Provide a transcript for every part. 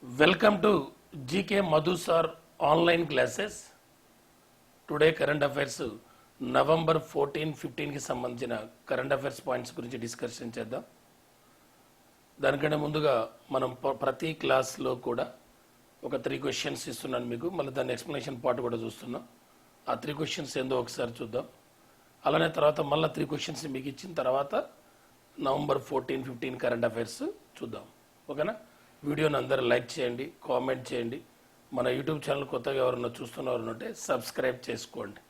Welcome to GK Madhu Sir online classes. Today current affairs November 14-15కి సంబంధించిన current affairs points గురించి discussion చేద్దాం. దానికంటే ముందుగా మనం ప్రతి క్లాస్లో కూడా ఒక 3 క్వశ్చన్స్ ఇస్తున్నాను మీకు. మళ్ళీ దాని ఎక్స్ప్లెనేషన్ పార్ట్ కూడా చూస్తున్నాం. ఆ 3 క్వశ్చన్స్ ఏందో ఒకసారి చూద్దాం. అలానే తర్వాత మళ్ళీ 3 క్వశ్చన్స్ మీకు ఇచ్చిన తర్వాత నవంబర్ 14-15 కరెంట్ అఫైర్స్ చూద్దాం. ఓకేనా? వీడియోని అందరూ లైక్ చేయండి, కామెంట్ చేయండి. మన యూట్యూబ్ ఛానల్ కొత్తగా ఎవరన్నా చూస్తున్నవారు ఉంటే సబ్స్క్రైబ్ చేసుకోండి.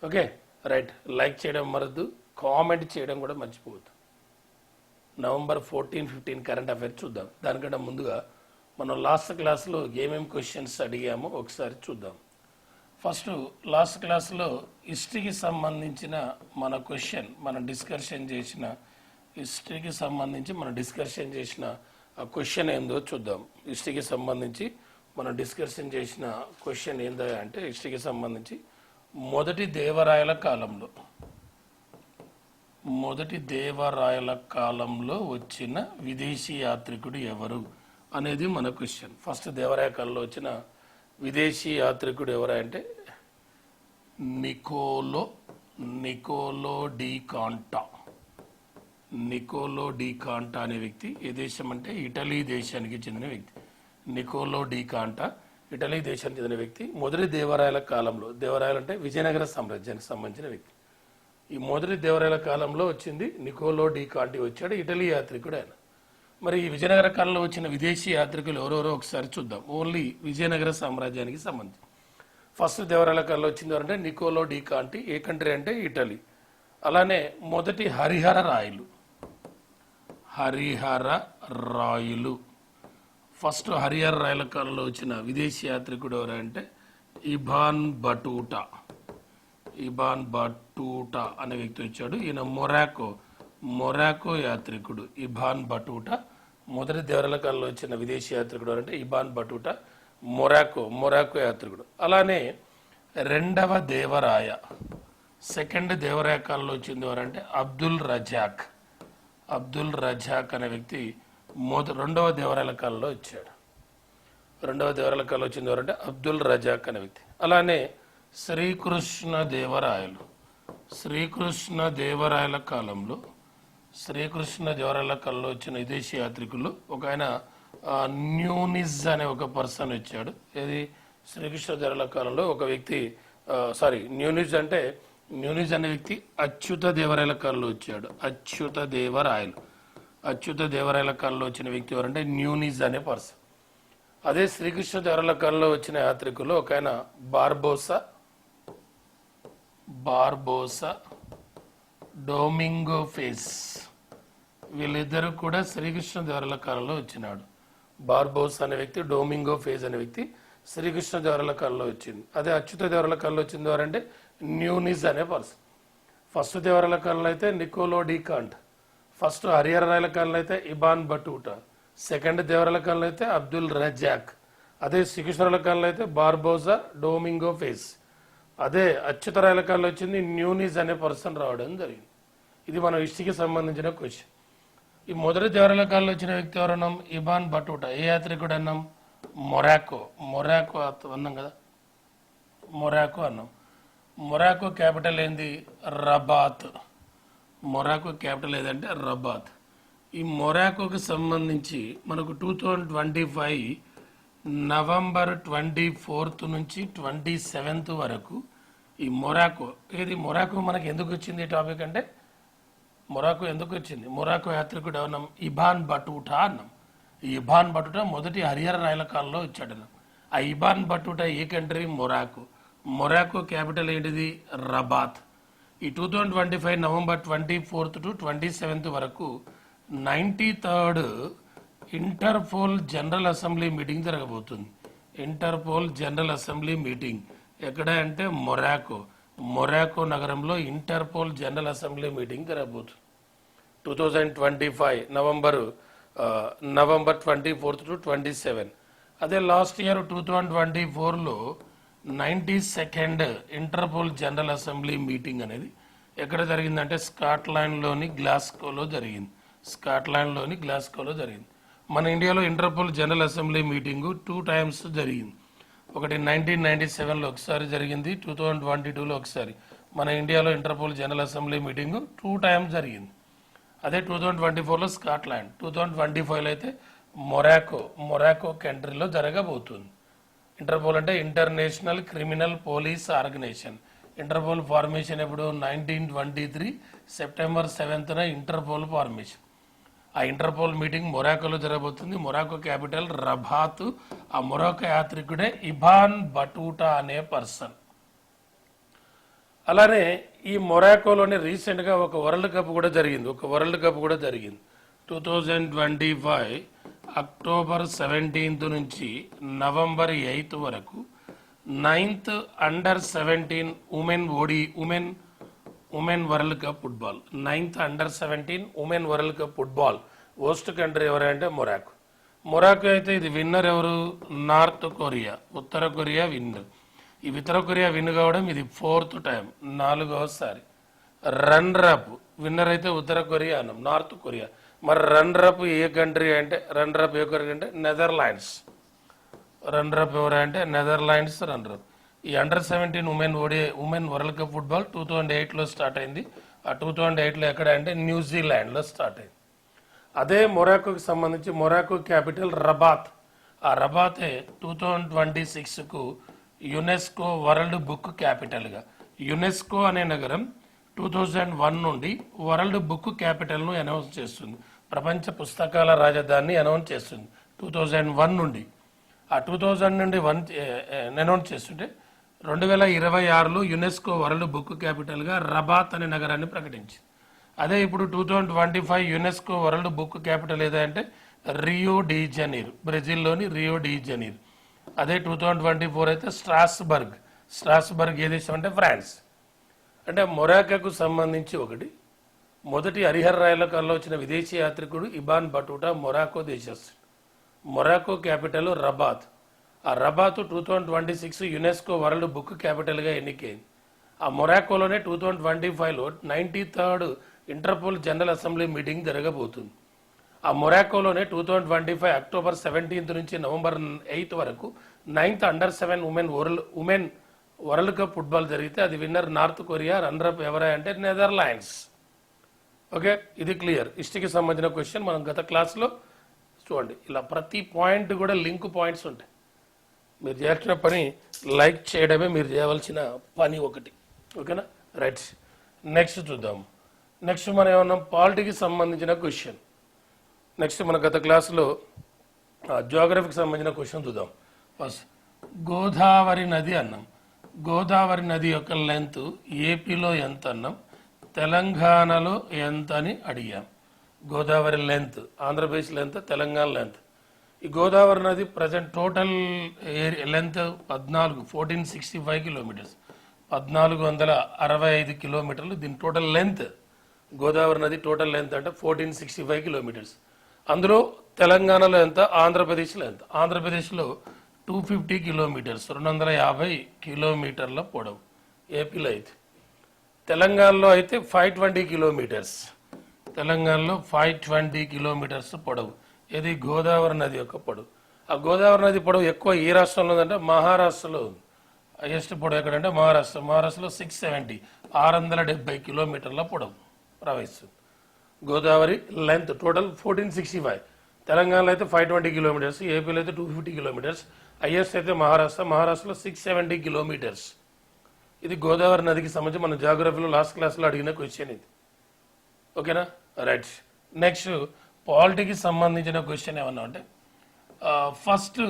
Okay right. లైక్ చేయడం మరొద్దు, కామెంట్ చేయడం కూడా మర్చిపోవద్దు. నవంబర్ 14-15 కరెంట్ అఫైర్స్ చూద్దాం. దానికంటే ముందుగా మనం లాస్ట్ క్లాస్లో ఏమేమి క్వశ్చన్స్ అడిగామో ఒకసారి చూద్దాం. ఫస్ట్ లాస్ట్ క్లాస్లో హిస్టరీకి సంబంధించిన మన క్వశ్చన్ మనం డిస్కషన్ చేసిన ఆ క్వశ్చన్ ఏందో చూద్దాం. హిస్టరీకి సంబంధించి మనం డిస్కషన్ చేసిన క్వశ్చన్ ఏందో అంటే హిస్టరీకి సంబంధించి మొదటి దేవరాయల కాలంలో వచ్చిన విదేశీ యాత్రికుడు ఎవరు అనేది మన క్వశ్చన్. ఫస్ట్ దేవరాయ కాలంలో వచ్చిన విదేశీ యాత్రికుడు ఎవరు అంటే నికోలో డి కాంటా అనే వ్యక్తి. ఏ దేశం అంటే ఇటలీ దేశానికి చెందిన వ్యక్తి. నికోలో డి కాంటా ఇటలీ దేశానికి చెందిన వ్యక్తి. మొదటి దేవరాయల కాలంలో, దేవరాయలు అంటే విజయనగర సామ్రాజ్యానికి సంబంధించిన వ్యక్తి. ఈ మొదటి దేవరాయల కాలంలో వచ్చింది నికోలో డి కాంటి వచ్చాడు. ఇటలీ యాత్రికుడు ఆయన. మరి ఈ విజయనగర కాలంలో వచ్చిన విదేశీ యాత్రికులు ఎవరెవరో ఒకసారి చూద్దాం. ఓన్లీ విజయనగర సామ్రాజ్యానికి సంబంధించి ఫస్ట్ దేవరాయల కాలంలో వచ్చింది ఎవరంటే నికోలో డి కాంటి. ఏ కంట్రీ అంటే ఇటలీ. అలానే మొదటి హరిహర రాయులు ఫస్ట్ హరిహర రాయల కాలంలో వచ్చిన విదేశీ యాత్రికుడు ఎవరంటే ఇబాన్ బటూటా అనే వ్యక్తి వచ్చాడు. ఈయన మొరాకో యాత్రికుడు ఇబాన్ బటూటా. మొదటి దేవరాయల కాలంలో వచ్చిన విదేశీ యాత్రికుడు ఎవరంటే ఇబాన్ బటూటా, మొరాకో యాత్రికుడు. అలానే రెండవ దేవరాయ, సెకండ్ దేవరాయ కాలంలో వచ్చింది ఎవరంటే అబ్దుల్ రజాక్ అనే వ్యక్తి రెండవ దేవరాయల కాలంలో వచ్చాడు. రెండవ దేవరాయల కాలంలో వచ్చింది ఎవరంటే అబ్దుల్ రజాక్ అనే వ్యక్తి. అలానే శ్రీకృష్ణ దేవరాయల కాలంలో వచ్చిన విదేశీ యాత్రికులు ఒక ఆయన న్యూనిజ్ అనే ఒక పర్సన్ వచ్చాడు. ఇది శ్రీకృష్ణ దేవరాయల కాలంలో ఒక వ్యక్తి. న్యూనిజ్ అనే వ్యక్తి అచ్యుత దేవరాయల కాలంలో వచ్చాడు. అచ్యుత దేవరాయల కాలంలో వచ్చిన వ్యక్తి ఎవరంటే న్యూనిజ్ అనే పర్సన్. అదే శ్రీకృష్ణ దేవరాయల కాలంలో వచ్చిన యాత్రికులు ఒక ఆయన బార్బోసా డొమింగో ఫేస్. వీళ్ళిద్దరూ కూడా శ్రీకృష్ణ దేవరాయల కాలంలో వచ్చినాడు. బార్బోసా అనే వ్యక్తి, డొమింగో ఫేజ్ అనే వ్యక్తి శ్రీకృష్ణ దేవరాయల కాలంలో వచ్చింది. అదే అచ్యుత దేవరాయల కాలంలో వచ్చింది ఎవరంటే న్యూనిజ్ అనే పర్సన్. ఫస్ట్ దేవరాయల కాలంలో అయితే Niccolo de Conti, first Harihara రాయల కాలంలో అయితే ఇబాన్ బటూటా, సెకండ్ దేవరాయల కాలంలో అయితే అబ్దుల్ రజాక్, అదే శ్రీకృష్ణ కాలంలో అయితే బార్బోసా డొమింగో ఫేస్, అదే అచ్యుత రాయల కాలంలో వచ్చింది న్యూనిజ్ అనే పర్సన్ రావడం జరిగింది. ఇది మన హిస్టరీకి సంబంధించిన క్వశ్చన్. ఈ మొదటి దేవరాయల కాలంలో వచ్చిన వ్యక్తి ఎవరన్నాం? Ibn Battuta. ఏ యాత్రికుడు అన్నాం? మొరాకో అన్నాం కదా, మొరాకో అన్నాం. మొరాకో క్యాపిటల్ ఏంది? రబాత్. మొరాకో క్యాపిటల్ ఏదంటే రబాత్. ఈ మొరాకోకి సంబంధించి మనకు 2025 నవంబర్ 24 నుంచి 27 వరకు ఈ మొరాకో మనకి ఎందుకు వచ్చింది ఈ టాపిక్ అంటే మొరాకో యాత్రికుడు అన్నాం ఇబాన్ బటూటా అన్నాం. ఈ ఇబాన్ బటూటా మొదటి హరిహర రాయల కాలంలో వచ్చాడు. ఆ ఇబాన్ బటూటా ఏ కంట్రీ? మొరాకో క్యాపిటల్ ఏంటిది? రబాత్. ఈ 2025 నవంబర్ 24 to 27 వరకు 93rd Interpol general assembly meeting జరగబోతుంది. ఇంటర్పోల్ జనరల్ అసెంబ్లీ మీటింగ్ ఎక్కడ అంటే మొరాకో నగరంలో ఇంటర్పోల్ జనరల్ అసెంబ్లీ మీటింగ్ జరగబోతుంది 2025 నవంబర్ 24 to 27. అదే లాస్ట్ ఇయర్ 2024లో 92nd Interpol general assembly meeting అనేది ఎక్కడ జరిగిందంటే స్కాట్లాండ్లోని గ్లాస్గోలో జరిగింది. మన ఇండియాలో Interpol general assembly meeting 2 times జరిగింది. ఒకటి 1997లో ఒకసారి జరిగింది, 2022లో ఒకసారి. మన ఇండియాలో Interpol general assembly meeting 2 times జరిగింది. అదే 2024లో స్కాట్లాండ్, 2025లో అయితే మొరాకో కంట్రీలో జరగబోతుంది. ఇంటర్పోల్ అంటే international criminal police organisation. Interpol formation ఎప్పుడు 1923 సెప్టెంబర్ 7న ఇంటర్పోల్ ఫార్మేషన్. ఆ ఇంటర్పోల్ మీటింగ్ మొరాకోలో జరగబోతుంది. Morocco capital Rabat. ఆ మొరాకో యాత్రికుడే ఇబాన్ బటూటా అనే పర్సన్. అలానే ఈ మొరాకోలోనే రీసెంట్గా ఒక వరల్డ్ కప్ కూడా జరిగింది. 2025 అక్టోబర్ 17 నుంచి నవంబర్ 8 వరకు 9th under women world cup football. 9th under women world cup football host country ఎవరంటే మొరాకో అయితే ఇది విన్నర్ ఎవరు? North Korea. ఉత్తర కొరియా విన్నర్. ఈ ఉత్తర కొరియా విన్ కావడం ఇది 4th టైం, 4వసారి. రన్నర్ అప్ విన్నర్ అయితే ఉత్తర కొరియా అన్నాం, నార్త్ కొరియా. మరి రన్నర్ అప్ ఏ కంట్రీ అంటే నెదర్లాండ్స్. రన్నర్ అప్ ఎవరంటే నెదర్లాండ్స్ రన్నర్ అప్. ఈ under women world cup football 2008లో స్టార్ట్ అయింది. ఆ 2008లో ఎక్కడ అంటే న్యూజిలాండ్లో స్టార్ట్ అయింది. అదే మొరాకోకి సంబంధించి మొరాకో క్యాపిటల్ రబాత్. ఆ రబాతే 2026కు యునెస్కో వరల్డ్ బుక్ క్యాపిటల్గా. యునెస్కో అనే నగరం 2001 నుండి వరల్డ్ బుక్ క్యాపిటల్ను అనౌన్స్ చేస్తుంది. ప్రపంచ పుస్తకాల రాజధానిని అనౌన్స్ చేస్తుంది 2001 నుండి. ఆ 2000 నుండి అనౌన్స్ చేస్తుంటే 2026లో యునెస్కో వరల్డ్ బుక్ క్యాపిటల్గా రబాత్ అనే నగరాన్ని ప్రకటించింది. అదే ఇప్పుడు 2025 యునెస్కో వరల్డ్ బుక్ క్యాపిటల్ ఏదంటే రియో డి జనీర్, బ్రెజిల్లోని రియో డి జనీర్. అదే 2024 అయితే స్ట్రాస్బర్గ్ ఏ దేశం అంటే ఫ్రాన్స్. అంటే మొరాకోకు సంబంధించి మొదటి హరిహర రాయల కాలంలో వచ్చిన విదేశీ యాత్రికుడు ఇబాన్ బటూటా మొరాకో దేశస్థుడు. Morocco capital Rabat. ఆ రబాత్ 2026 యునెస్కో వరల్డ్ బుక్ క్యాపిటల్గా ఎన్నికైంది. ఆ మొరాకోలోనే 2025లో 93rd Interpol general assembly meeting జరగబోతుంది. ఆ మొరాకోలోనే 2025 అక్టోబర్ 17 నుంచి నవంబర్ 8 వరకు 9th under women world cup football జరిగితే అది winner north Korea, runner up ఎవరై అంటే నెదర్లాండ్స్. ఓకే, ఇది క్లియర్. హిస్టరీకి సంబంధించిన క్వశ్చన్ మనం గత క్లాస్లో చూడండి. ఇలా ప్రతి పాయింట్ కూడా లింక్ పాయింట్స్ ఉంటాయి. మీరు చేయాల్సిన పని లైక్ చేయడమే మీరు చేయవలసిన పని ఒకటి. ఓకేనా, రైట్. నెక్స్ట్ చూద్దాం. నెక్స్ట్ మనం ఏమన్నాం? పాలిటీకి సంబంధించిన క్వశ్చన్. నెక్స్ట్ మన గత క్లాసులో జియోగ్రఫీకి సంబంధించిన క్వశ్చన్ చూద్దాం. ఫస్ట్ గోదావరి నది అన్నాం. గోదావరి నది యొక్క లెంత్ ఏపీలో ఎంత అన్నాం, తెలంగాణలో ఎంత అని అడిగాం. Godavari length, Andhra Pradesh length, Telangana length. ఈ గోదావరి నది ప్రజెంట్ టోటల్ లెంత్ 1465 కిలోమీటర్స్, 1465 కిలోమీటర్లు దీని టోటల్ లెంత్. గోదావరి నది టోటల్ లెంత్ అంటే 1465 కిలోమీటర్స్. అందులో తెలంగాణలో ఎంత, ఆంధ్రప్రదేశ్లో ఎంత? ఆంధ్రప్రదేశ్లో 250 కిలోమీటర్స్, 250 కిలోమీటర్ల పొడవు. ఏపీలో అయితే, తెలంగాణలో అయితే 520 కిలోమీటర్స్. తెలంగాణలో 520 కిలోమీటర్స్ పొడవు. ఇది గోదావరి నది యొక్క పొడవు. ఆ గోదావరి నది పొడవు ఎక్కువ ఏ రాష్ట్రంలో ఉందంటే మహారాష్ట్రలో ఉంది. హైయెస్ట్ పొడవు ఎక్కడంటే మహారాష్ట్రలో 670, 670 కిలోమీటర్ల పొడవు ప్రవహిస్తుంది. Godavari length total 1465. తెలంగాణలో అయితే 520 కిలోమీటర్స్, ఏపీలో అయితే 250 కిలోమీటర్స్. హైయెస్ట్ అయితే మహారాష్ట్రలో 670 కిలోమీటర్స్. ఇది గోదావరి నదికి సంబంధించి మన జాగ్రఫీలో లాస్ట్ క్లాస్లో అడిగిన క్వశ్చన్ ఇది. ఓకేనా, రైట్. నెక్స్ట్ పాలిటీకి సంబంధించిన క్వశ్చన్ ఏమన్నా అంటే ఫస్ట్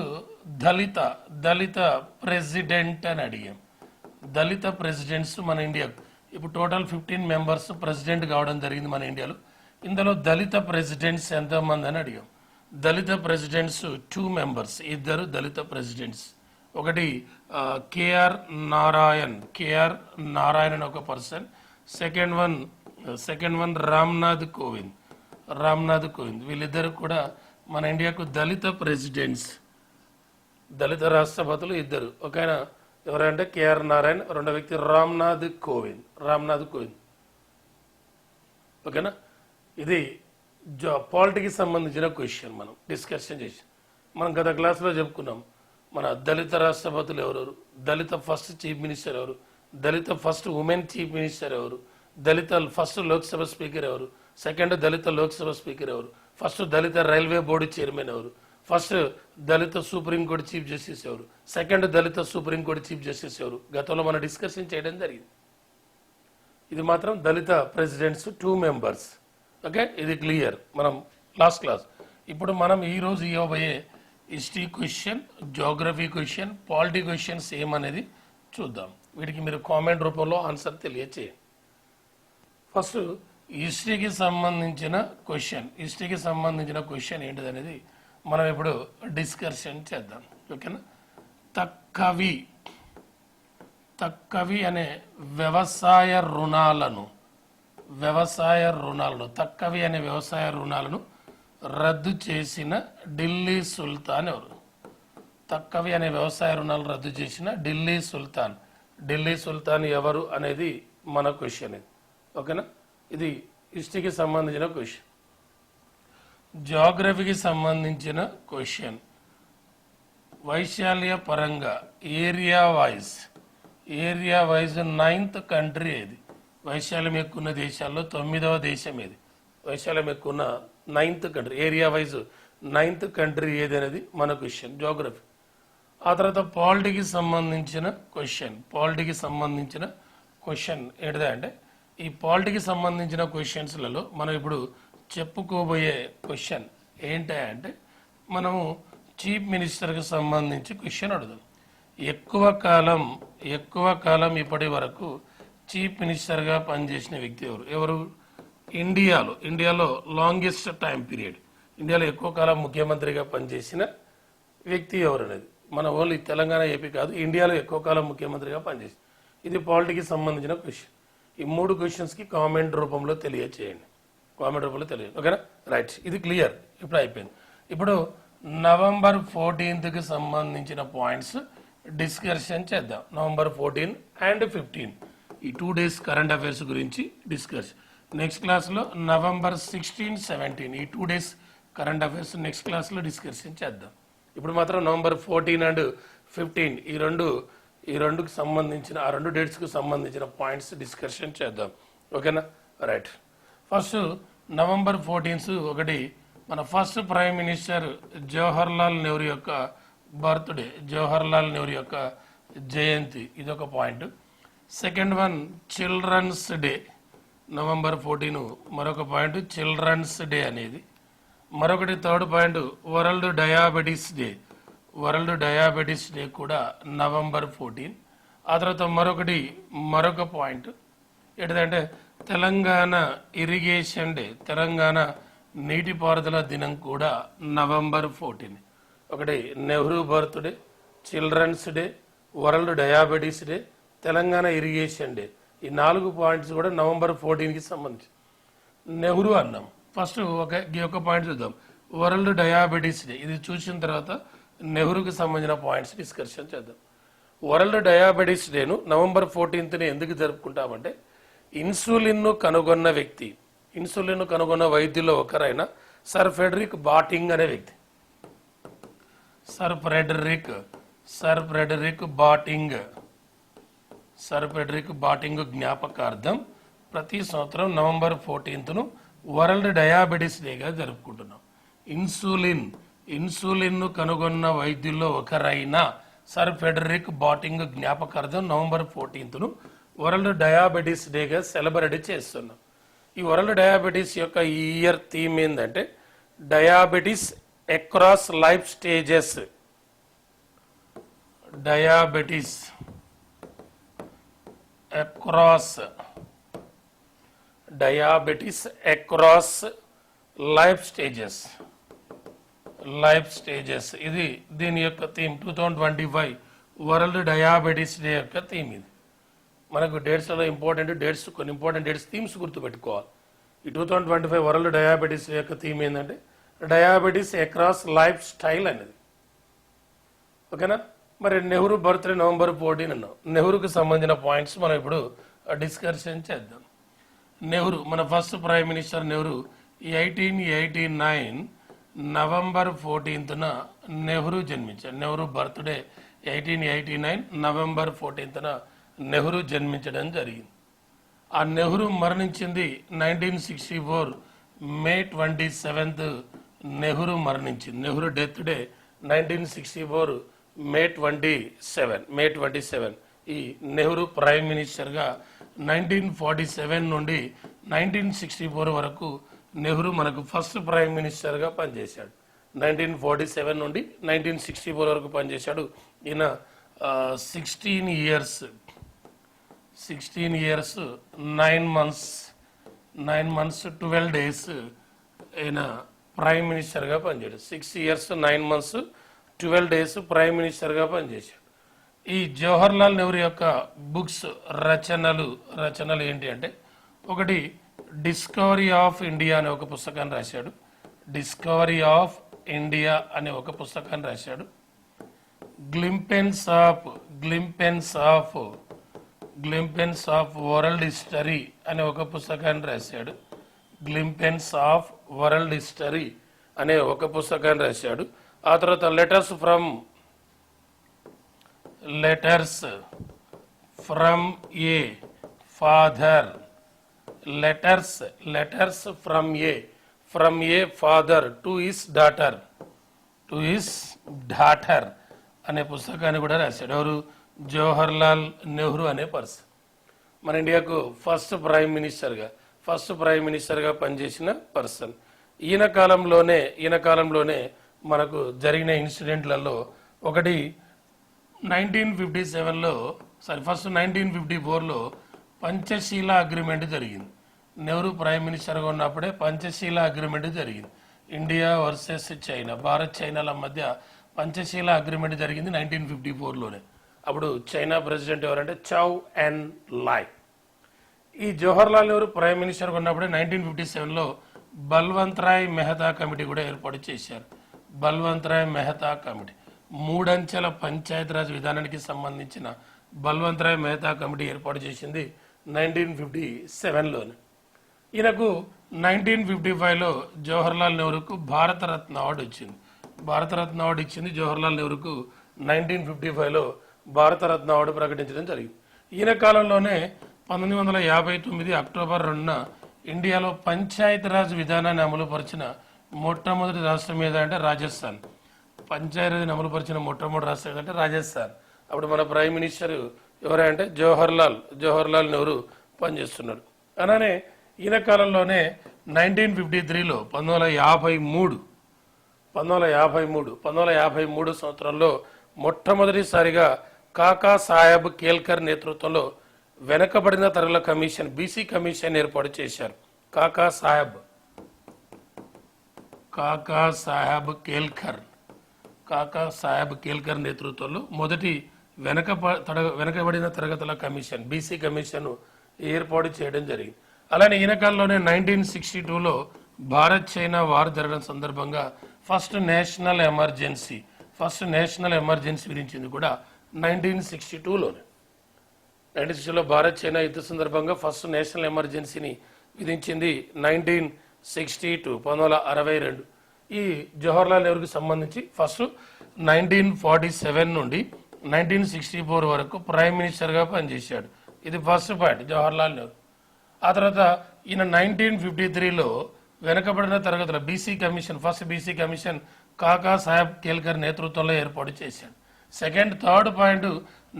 దళిత ప్రెసిడెంట్ అని అడిగాం. దళిత ప్రెసిడెంట్స్ మన ఇండియాకు ఇప్పుడు టోటల్ 15 మెంబర్స్ ప్రెసిడెంట్ కావడం జరిగింది మన ఇండియాలో. ఇందులో దళిత ప్రెసిడెంట్స్ ఎంతమంది అని అడిగాం. దళిత ప్రెసిడెంట్స్ 2 మెంబర్స్, 2 దళిత ప్రెసిడెంట్స్. ఒకటి కేఆర్ నారాయణ్ అని ఒక person. Second one Ramnath Kovind. వీళ్ళిద్దరు కూడా మన ఇండియాకు దళిత ప్రెసిడెంట్స్, దళిత రాష్ట్రపతులు 2. ఒక ఆయన ఎవరంటే కేఆర్ నారాయణ్, రెండో వ్యక్తి రామ్నాథ్ కోవింద్. ఓకేనా, ఇది పాలిటీకి సంబంధించిన క్వశ్చన్ మనం డిస్కషన్ చేసి మనం గత క్లాస్లో చెప్పుకున్నాం. మన దళిత రాష్ట్రపతులు ఎవరెవరు, దళిత ఫస్ట్ చీఫ్ మినిస్టర్ ఎవరు, Dalit first women chief minister ఎవరు, దళిత ఫస్ట్ లోక్సభ స్పీకర్ ఎవరు, సెకండ్ దళిత లోక్సభ స్పీకర్ ఎవరు, first Dalit railway board chairman ఎవరు, first Dalit supreme court chief justice ఎవరు, second Dalit supreme court chief justice ఎవరు, గతంలో మనం డిస్కషన్ చేయడం జరిగింది. ఇది మాత్రం దళిత ప్రెసిడెంట్స్ 2 మెంబర్స్. ఓకే, ఇది క్లియర్ మనం లాస్ట్ క్లాస్. ఇప్పుడు మనం ఈరోజు ఇవ్వబోయే history question, geography question, polity questions ఏమనేది చూద్దాం. వీటికి మీరు కామెంట్ రూపంలో ఆన్సర్ తెలియచేయండి. ఫస్ట్ హిస్టరీకి సంబంధించిన క్వశ్చన్ ఏంటిదనేది మనం ఇప్పుడు డిస్కషన్ చేద్దాం. ఓకేనా. తక్కవి అనే వ్యవసాయ రుణాలను రద్దు చేసిన ఢిల్లీ సుల్తాన్ ఎవరు? తక్కవి అనే వ్యవసాయ రుణాలు రద్దు చేసిన ఢిల్లీ సుల్తాన్ ఎవరు అనేది మన క్వశ్చన్ ఇది. ఓకేనా. ఇది హిస్టరీకి సంబంధించిన క్వశ్చన్. జియోగ్రఫీకి సంబంధించిన క్వశ్చన్ వైశాల్య పరంగా ఏరియా వైజ్ 9th కంట్రీ ఏది? వైశాల్యం ఎక్కువ ఉన్న దేశాల్లో 9వ దేశం ఏది? వైశాల్యం ఎక్కువ ఉన్న 9th country, area wise 9th country ఏది అనేది మన క్వశ్చన్ జియోగ్రఫీ. ఆ తర్వాత పాలిటీకి సంబంధించిన క్వశ్చన్ ఏంటిదా అంటే, ఈ పాలిటీకి సంబంధించిన క్వశ్చన్స్లలో మనం ఇప్పుడు చెప్పుకోబోయే క్వశ్చన్ ఏంటంటే, మనము చీఫ్ మినిస్టర్కి సంబంధించి క్వశ్చన్ అడుగుదాం. ఎక్కువ కాలం ఇప్పటి వరకు చీఫ్ మినిస్టర్గా పనిచేసిన వ్యక్తి ఎవరు? ఇండియాలో లాంగెస్ట్ టైం పీరియడ్, ఇండియాలో ఎక్కువ కాలం ముఖ్యమంత్రిగా పనిచేసిన వ్యక్తి ఎవరు అనేది. మన ఓన్లీ తెలంగాణ, ఏపీ కాదు, ఇండియాలో ఎక్కువ కాలం ముఖ్యమంత్రిగా పనిచేసి. ఇది పాలిటీకి సంబంధించిన క్వశ్చన్. ఈ 3 క్వశ్చన్స్కి కామెంట్ రూపంలో తెలియచేయండి. ఓకేనా. రైట్, ఇది క్లియర్. ఇప్పుడు అయిపోయింది. ఇప్పుడు November 14th సంబంధించిన పాయింట్స్ డిస్కషన్ చేద్దాం. November 14 and 15 ఈ 2 days కరెంట్ అఫైర్స్ గురించి డిస్కస్. నెక్స్ట్ క్లాస్లో November 16, 17 ఈ 2 days కరెంట్ అఫైర్స్ నెక్స్ట్ క్లాస్లో డిస్కషన్ చేద్దాం. ఇప్పుడు మాత్రం November 14 and 15 ఈ రెండుకి సంబంధించిన, ఆ 2 డేట్స్కి సంబంధించిన పాయింట్స్ డిస్కషన్ చేద్దాం. ఓకేనా. రైట్. ఫస్ట్ November 14 ఒకటి మన first prime minister Jawaharlal Nehru యొక్క బర్త్డే, జవహర్లాల్ నెహ్రూ యొక్క జయంతి, ఇదొక point. Second one children's day, November 14 మరొక పాయింట్ చిల్డ్రన్స్ డే అనేది. మరొకటి third point world diabetes day కూడా November 14. ఆ తర్వాత మరొక పాయింట్ ఏంటంటే తెలంగాణ ఇరిగేషన్ డే, తెలంగాణ నీటిపారుదల దినం కూడా November 14. ఒకటి Nehru birthday, children's day, world diabetes day, Telangana irrigation day, ఈ 4 పాయింట్స్ కూడా November 14కి సంబంధించి. నెహ్రూ అన్నాం. ఫస్ట్ ఒక పాయింట్ చూద్దాం. వరల్డ్ డయాబెటీస్ డే, ఇది చూసిన తర్వాత నెహ్రూకి సంబంధించిన పాయింట్స్ డిస్కషన్ చేద్దాం. వరల్డ్ డయాబెటీస్ డేను November 14th ఎందుకు జరుపుకుంటామంటే, ఇన్సులిన్ను కనుగొన్న వైద్యుల్లో ఒకరైన సర్ ఫ్రెడరిక్ బాటింగ్ అనే వ్యక్తి, సర్ ఫ్రెడరిక్ బాటింగ్ జ్ఞాపకార్థం ప్రతి సంవత్సరం November 14th వరల్డ్ డయాబెటీస్ డేగా జరుపుకుంటున్నాం. ఇన్సులిన్ను కనుగొన్న వైద్యుల్లో ఒకరైన సర్ ఫ్రెడరిక్ బాటింగ్ జ్ఞాపకార్థం November 14th వరల్డ్ డయాబెటీస్ డేగా సెలబ్రేట్ చేస్తున్నాం. ఈ వరల్డ్ డయాబెటీస్ యొక్క ఈ ఇయర్ థీమ్ ఏంటంటే diabetes across life stages. Diabetes across life stages ఇది దీని యొక్క థీమ్. 2025 వరల్డ్ డయాబెటీస్ డే యొక్క థీమ్ ఇది. మనకు డేట్స్లో కొన్ని ఇంపార్టెంట్ డేట్స్ థీమ్స్ గుర్తుపెట్టుకోవాలి. ఈ 2025 వరల్డ్ డయాబెటీస్ యొక్క థీమ్ ఏంటంటే డయాబెటీస్ అక్రాస్ లైఫ్ స్టైల్ అనేది. ఓకేనా. మరి నెహ్రూ బర్త్డే November 14 అన్నాం. నెహ్రూకి సంబంధించిన పాయింట్స్ మనం ఇప్పుడు డిస్కషన్ చేద్దాం. నెహ్రూ, మన first prime minister Nehru 1889 November 14న నెహ్రూ జన్మించాడు. నెహ్రూ బర్త్డే 1889 నవంబర్ 14న నెహ్రూ జన్మించడం జరిగింది. ఆ నెహ్రూ మరణించింది 1964 మే 27th నెహ్రూ మరణించింది. నెహ్రూ డెత్ డే 1964 మే 27. ఈ నెహ్రూ ప్రైమ్ మినిస్టర్గా 1947 నుండి 1964 వరకు నెహ్రూ మనకు ఫస్ట్ ప్రైమ్ మినిస్టర్గా పనిచేశాడు. 1947 నుండి 1964 వరకు పనిచేశాడు. ఈయన 16 years 9 months 12 days ఈయన ప్రైమ్ మినిస్టర్గా పనిచేశాడు. 6 years 9 months 12 days ప్రైమ్ మినిస్టర్గా పనిచేశాడు. ఈ జవహర్లాల్ నెహ్రూ యొక్క బుక్స్ రచనలు ఏంటి అంటే, ఒకటి డిస్కవరీ ఆఫ్ ఇండియా అనే ఒక పుస్తకాన్ని రాశాడు. డిస్కవరీ ఆఫ్ ఇండియా అనే ఒక పుస్తకాన్ని రాశాడు. గ్లింపెన్స్ ఆఫ్ వరల్డ్ హిస్టరీ అనే ఒక పుస్తకాన్ని రాశాడు. గ్లింపెన్స్ ఆఫ్ వరల్డ్ హిస్టరీ అనే ఒక పుస్తకాన్ని రాశాడు. ఆ తర్వాత letters from A father from A father to his daughter అనే పుస్తకాన్ని కూడా రాశాడు. ఎవరు? జవహర్లాల్ నెహ్రూ అనే పర్సన్. మన ఇండియాకు ఫస్ట్ ప్రైమ్ మినిస్టర్గా పనిచేసిన పర్సన్. ఈయన కాలంలోనే మనకు జరిగిన ఇన్సిడెంట్లలో ఒకటి 1954లో పంచశీల అగ్రిమెంట్ జరిగింది. నెహ్రూ ప్రైమ్ మినిస్టర్గా ఉన్నప్పుడే పంచశీల అగ్రిమెంట్ జరిగింది. ఇండియా వర్సెస్ చైనా, భారత్ చైనాల మధ్య పంచశీల అగ్రిమెంట్ జరిగింది 1954లోనే. అప్పుడు చైనా ప్రెసిడెంట్ ఎవరంటే చౌ ఎన్ లాయ్. ఈ జవహర్లాల్ నెహ్రూ ప్రైమ్ మినిస్టర్గా ఉన్నప్పుడే 1957లో బల్వంత్ రాయ్ మెహతా కమిటీ కూడా ఏర్పాటు చేశారు. బల్వంత్ రాయ్ మెహతా కమిటీ, 3 అంచెల పంచాయతీరాజ్ విధానానికి సంబంధించిన బల్వంత్ రాయ్ మెహతా కమిటీ ఏర్పాటు చేసింది 1957లోనే. ఈయనకు 1955లో జవహర్లాల్ నెహ్రూకు భారతరత్న అవార్డు వచ్చింది. జవహర్లాల్ నెహ్రూకు 1955లో భారతరత్న అవార్డు ప్రకటించడం జరిగింది. ఈయన కాలంలోనే 1959 అక్టోబర్ 2న ఇండియాలో పంచాయతీరాజ్ విధానాన్ని అమలుపరిచిన మొట్టమొదటి రాష్ట్రం ఏదంటే రాజస్థాన్. పంచాయతీరాజ్ అమలుపరిచిన మొట్టమొదటి రాష్ట్రం ఏదంటే రాజస్థాన్. అప్పుడు మన ప్రైమ్ మినిస్టర్ ఎవరంటే జవహర్లాల్ నెహ్రూ పనిచేస్తున్నాడు. అలానే ఈయన కాలంలోనే 1953లో 1953 సంవత్సరంలో మొట్టమొదటిసారిగా కాకా సాహెబ్ కేల్కర్ నేతృత్వంలో వెనకబడిన తరగతుల కమిషన్, బీసీ కమిషన్ ఏర్పాటు చేశారు. కాకా సాహెబ్ కేల్కర్ నేతృత్వంలో మొదటి వెనకబడిన తరగతుల కమిషన్, బీసీ కమిషన్ ఏర్పాటు చేయడం జరిగింది. అలానే ఈయన కాలంలోనే 1962లో భారత్ చైనా వార్ జరగడం సందర్భంగా ఫస్ట్ నేషనల్ ఎమర్జెన్సీ విధించింది కూడా 1962లోనే. 1960లో భారత్ చైనా యుద్ధ సందర్భంగా ఫస్ట్ నేషనల్ ఎమర్జెన్సీని విధించింది 1962. ఈ జవహర్లాల్ నెహ్రూకి సంబంధించి ఫస్ట్ 1947 నుండి 1964 వరకు ప్రైమ్ మినిస్టర్గా పనిచేశాడు. ఇది ఫస్ట్ పాయింట్ జవహర్లాల్ నెహ్రూ. ఆ తర్వాత ఈయన 1953లో వెనకబడిన తరగతుల ఫస్ట్ బీసీ కమిషన్ కాకా సాహెబ్ కేల్కర్ నేతృత్వంలో ఏర్పాటు చేశాడు. థర్డ్ పాయింట్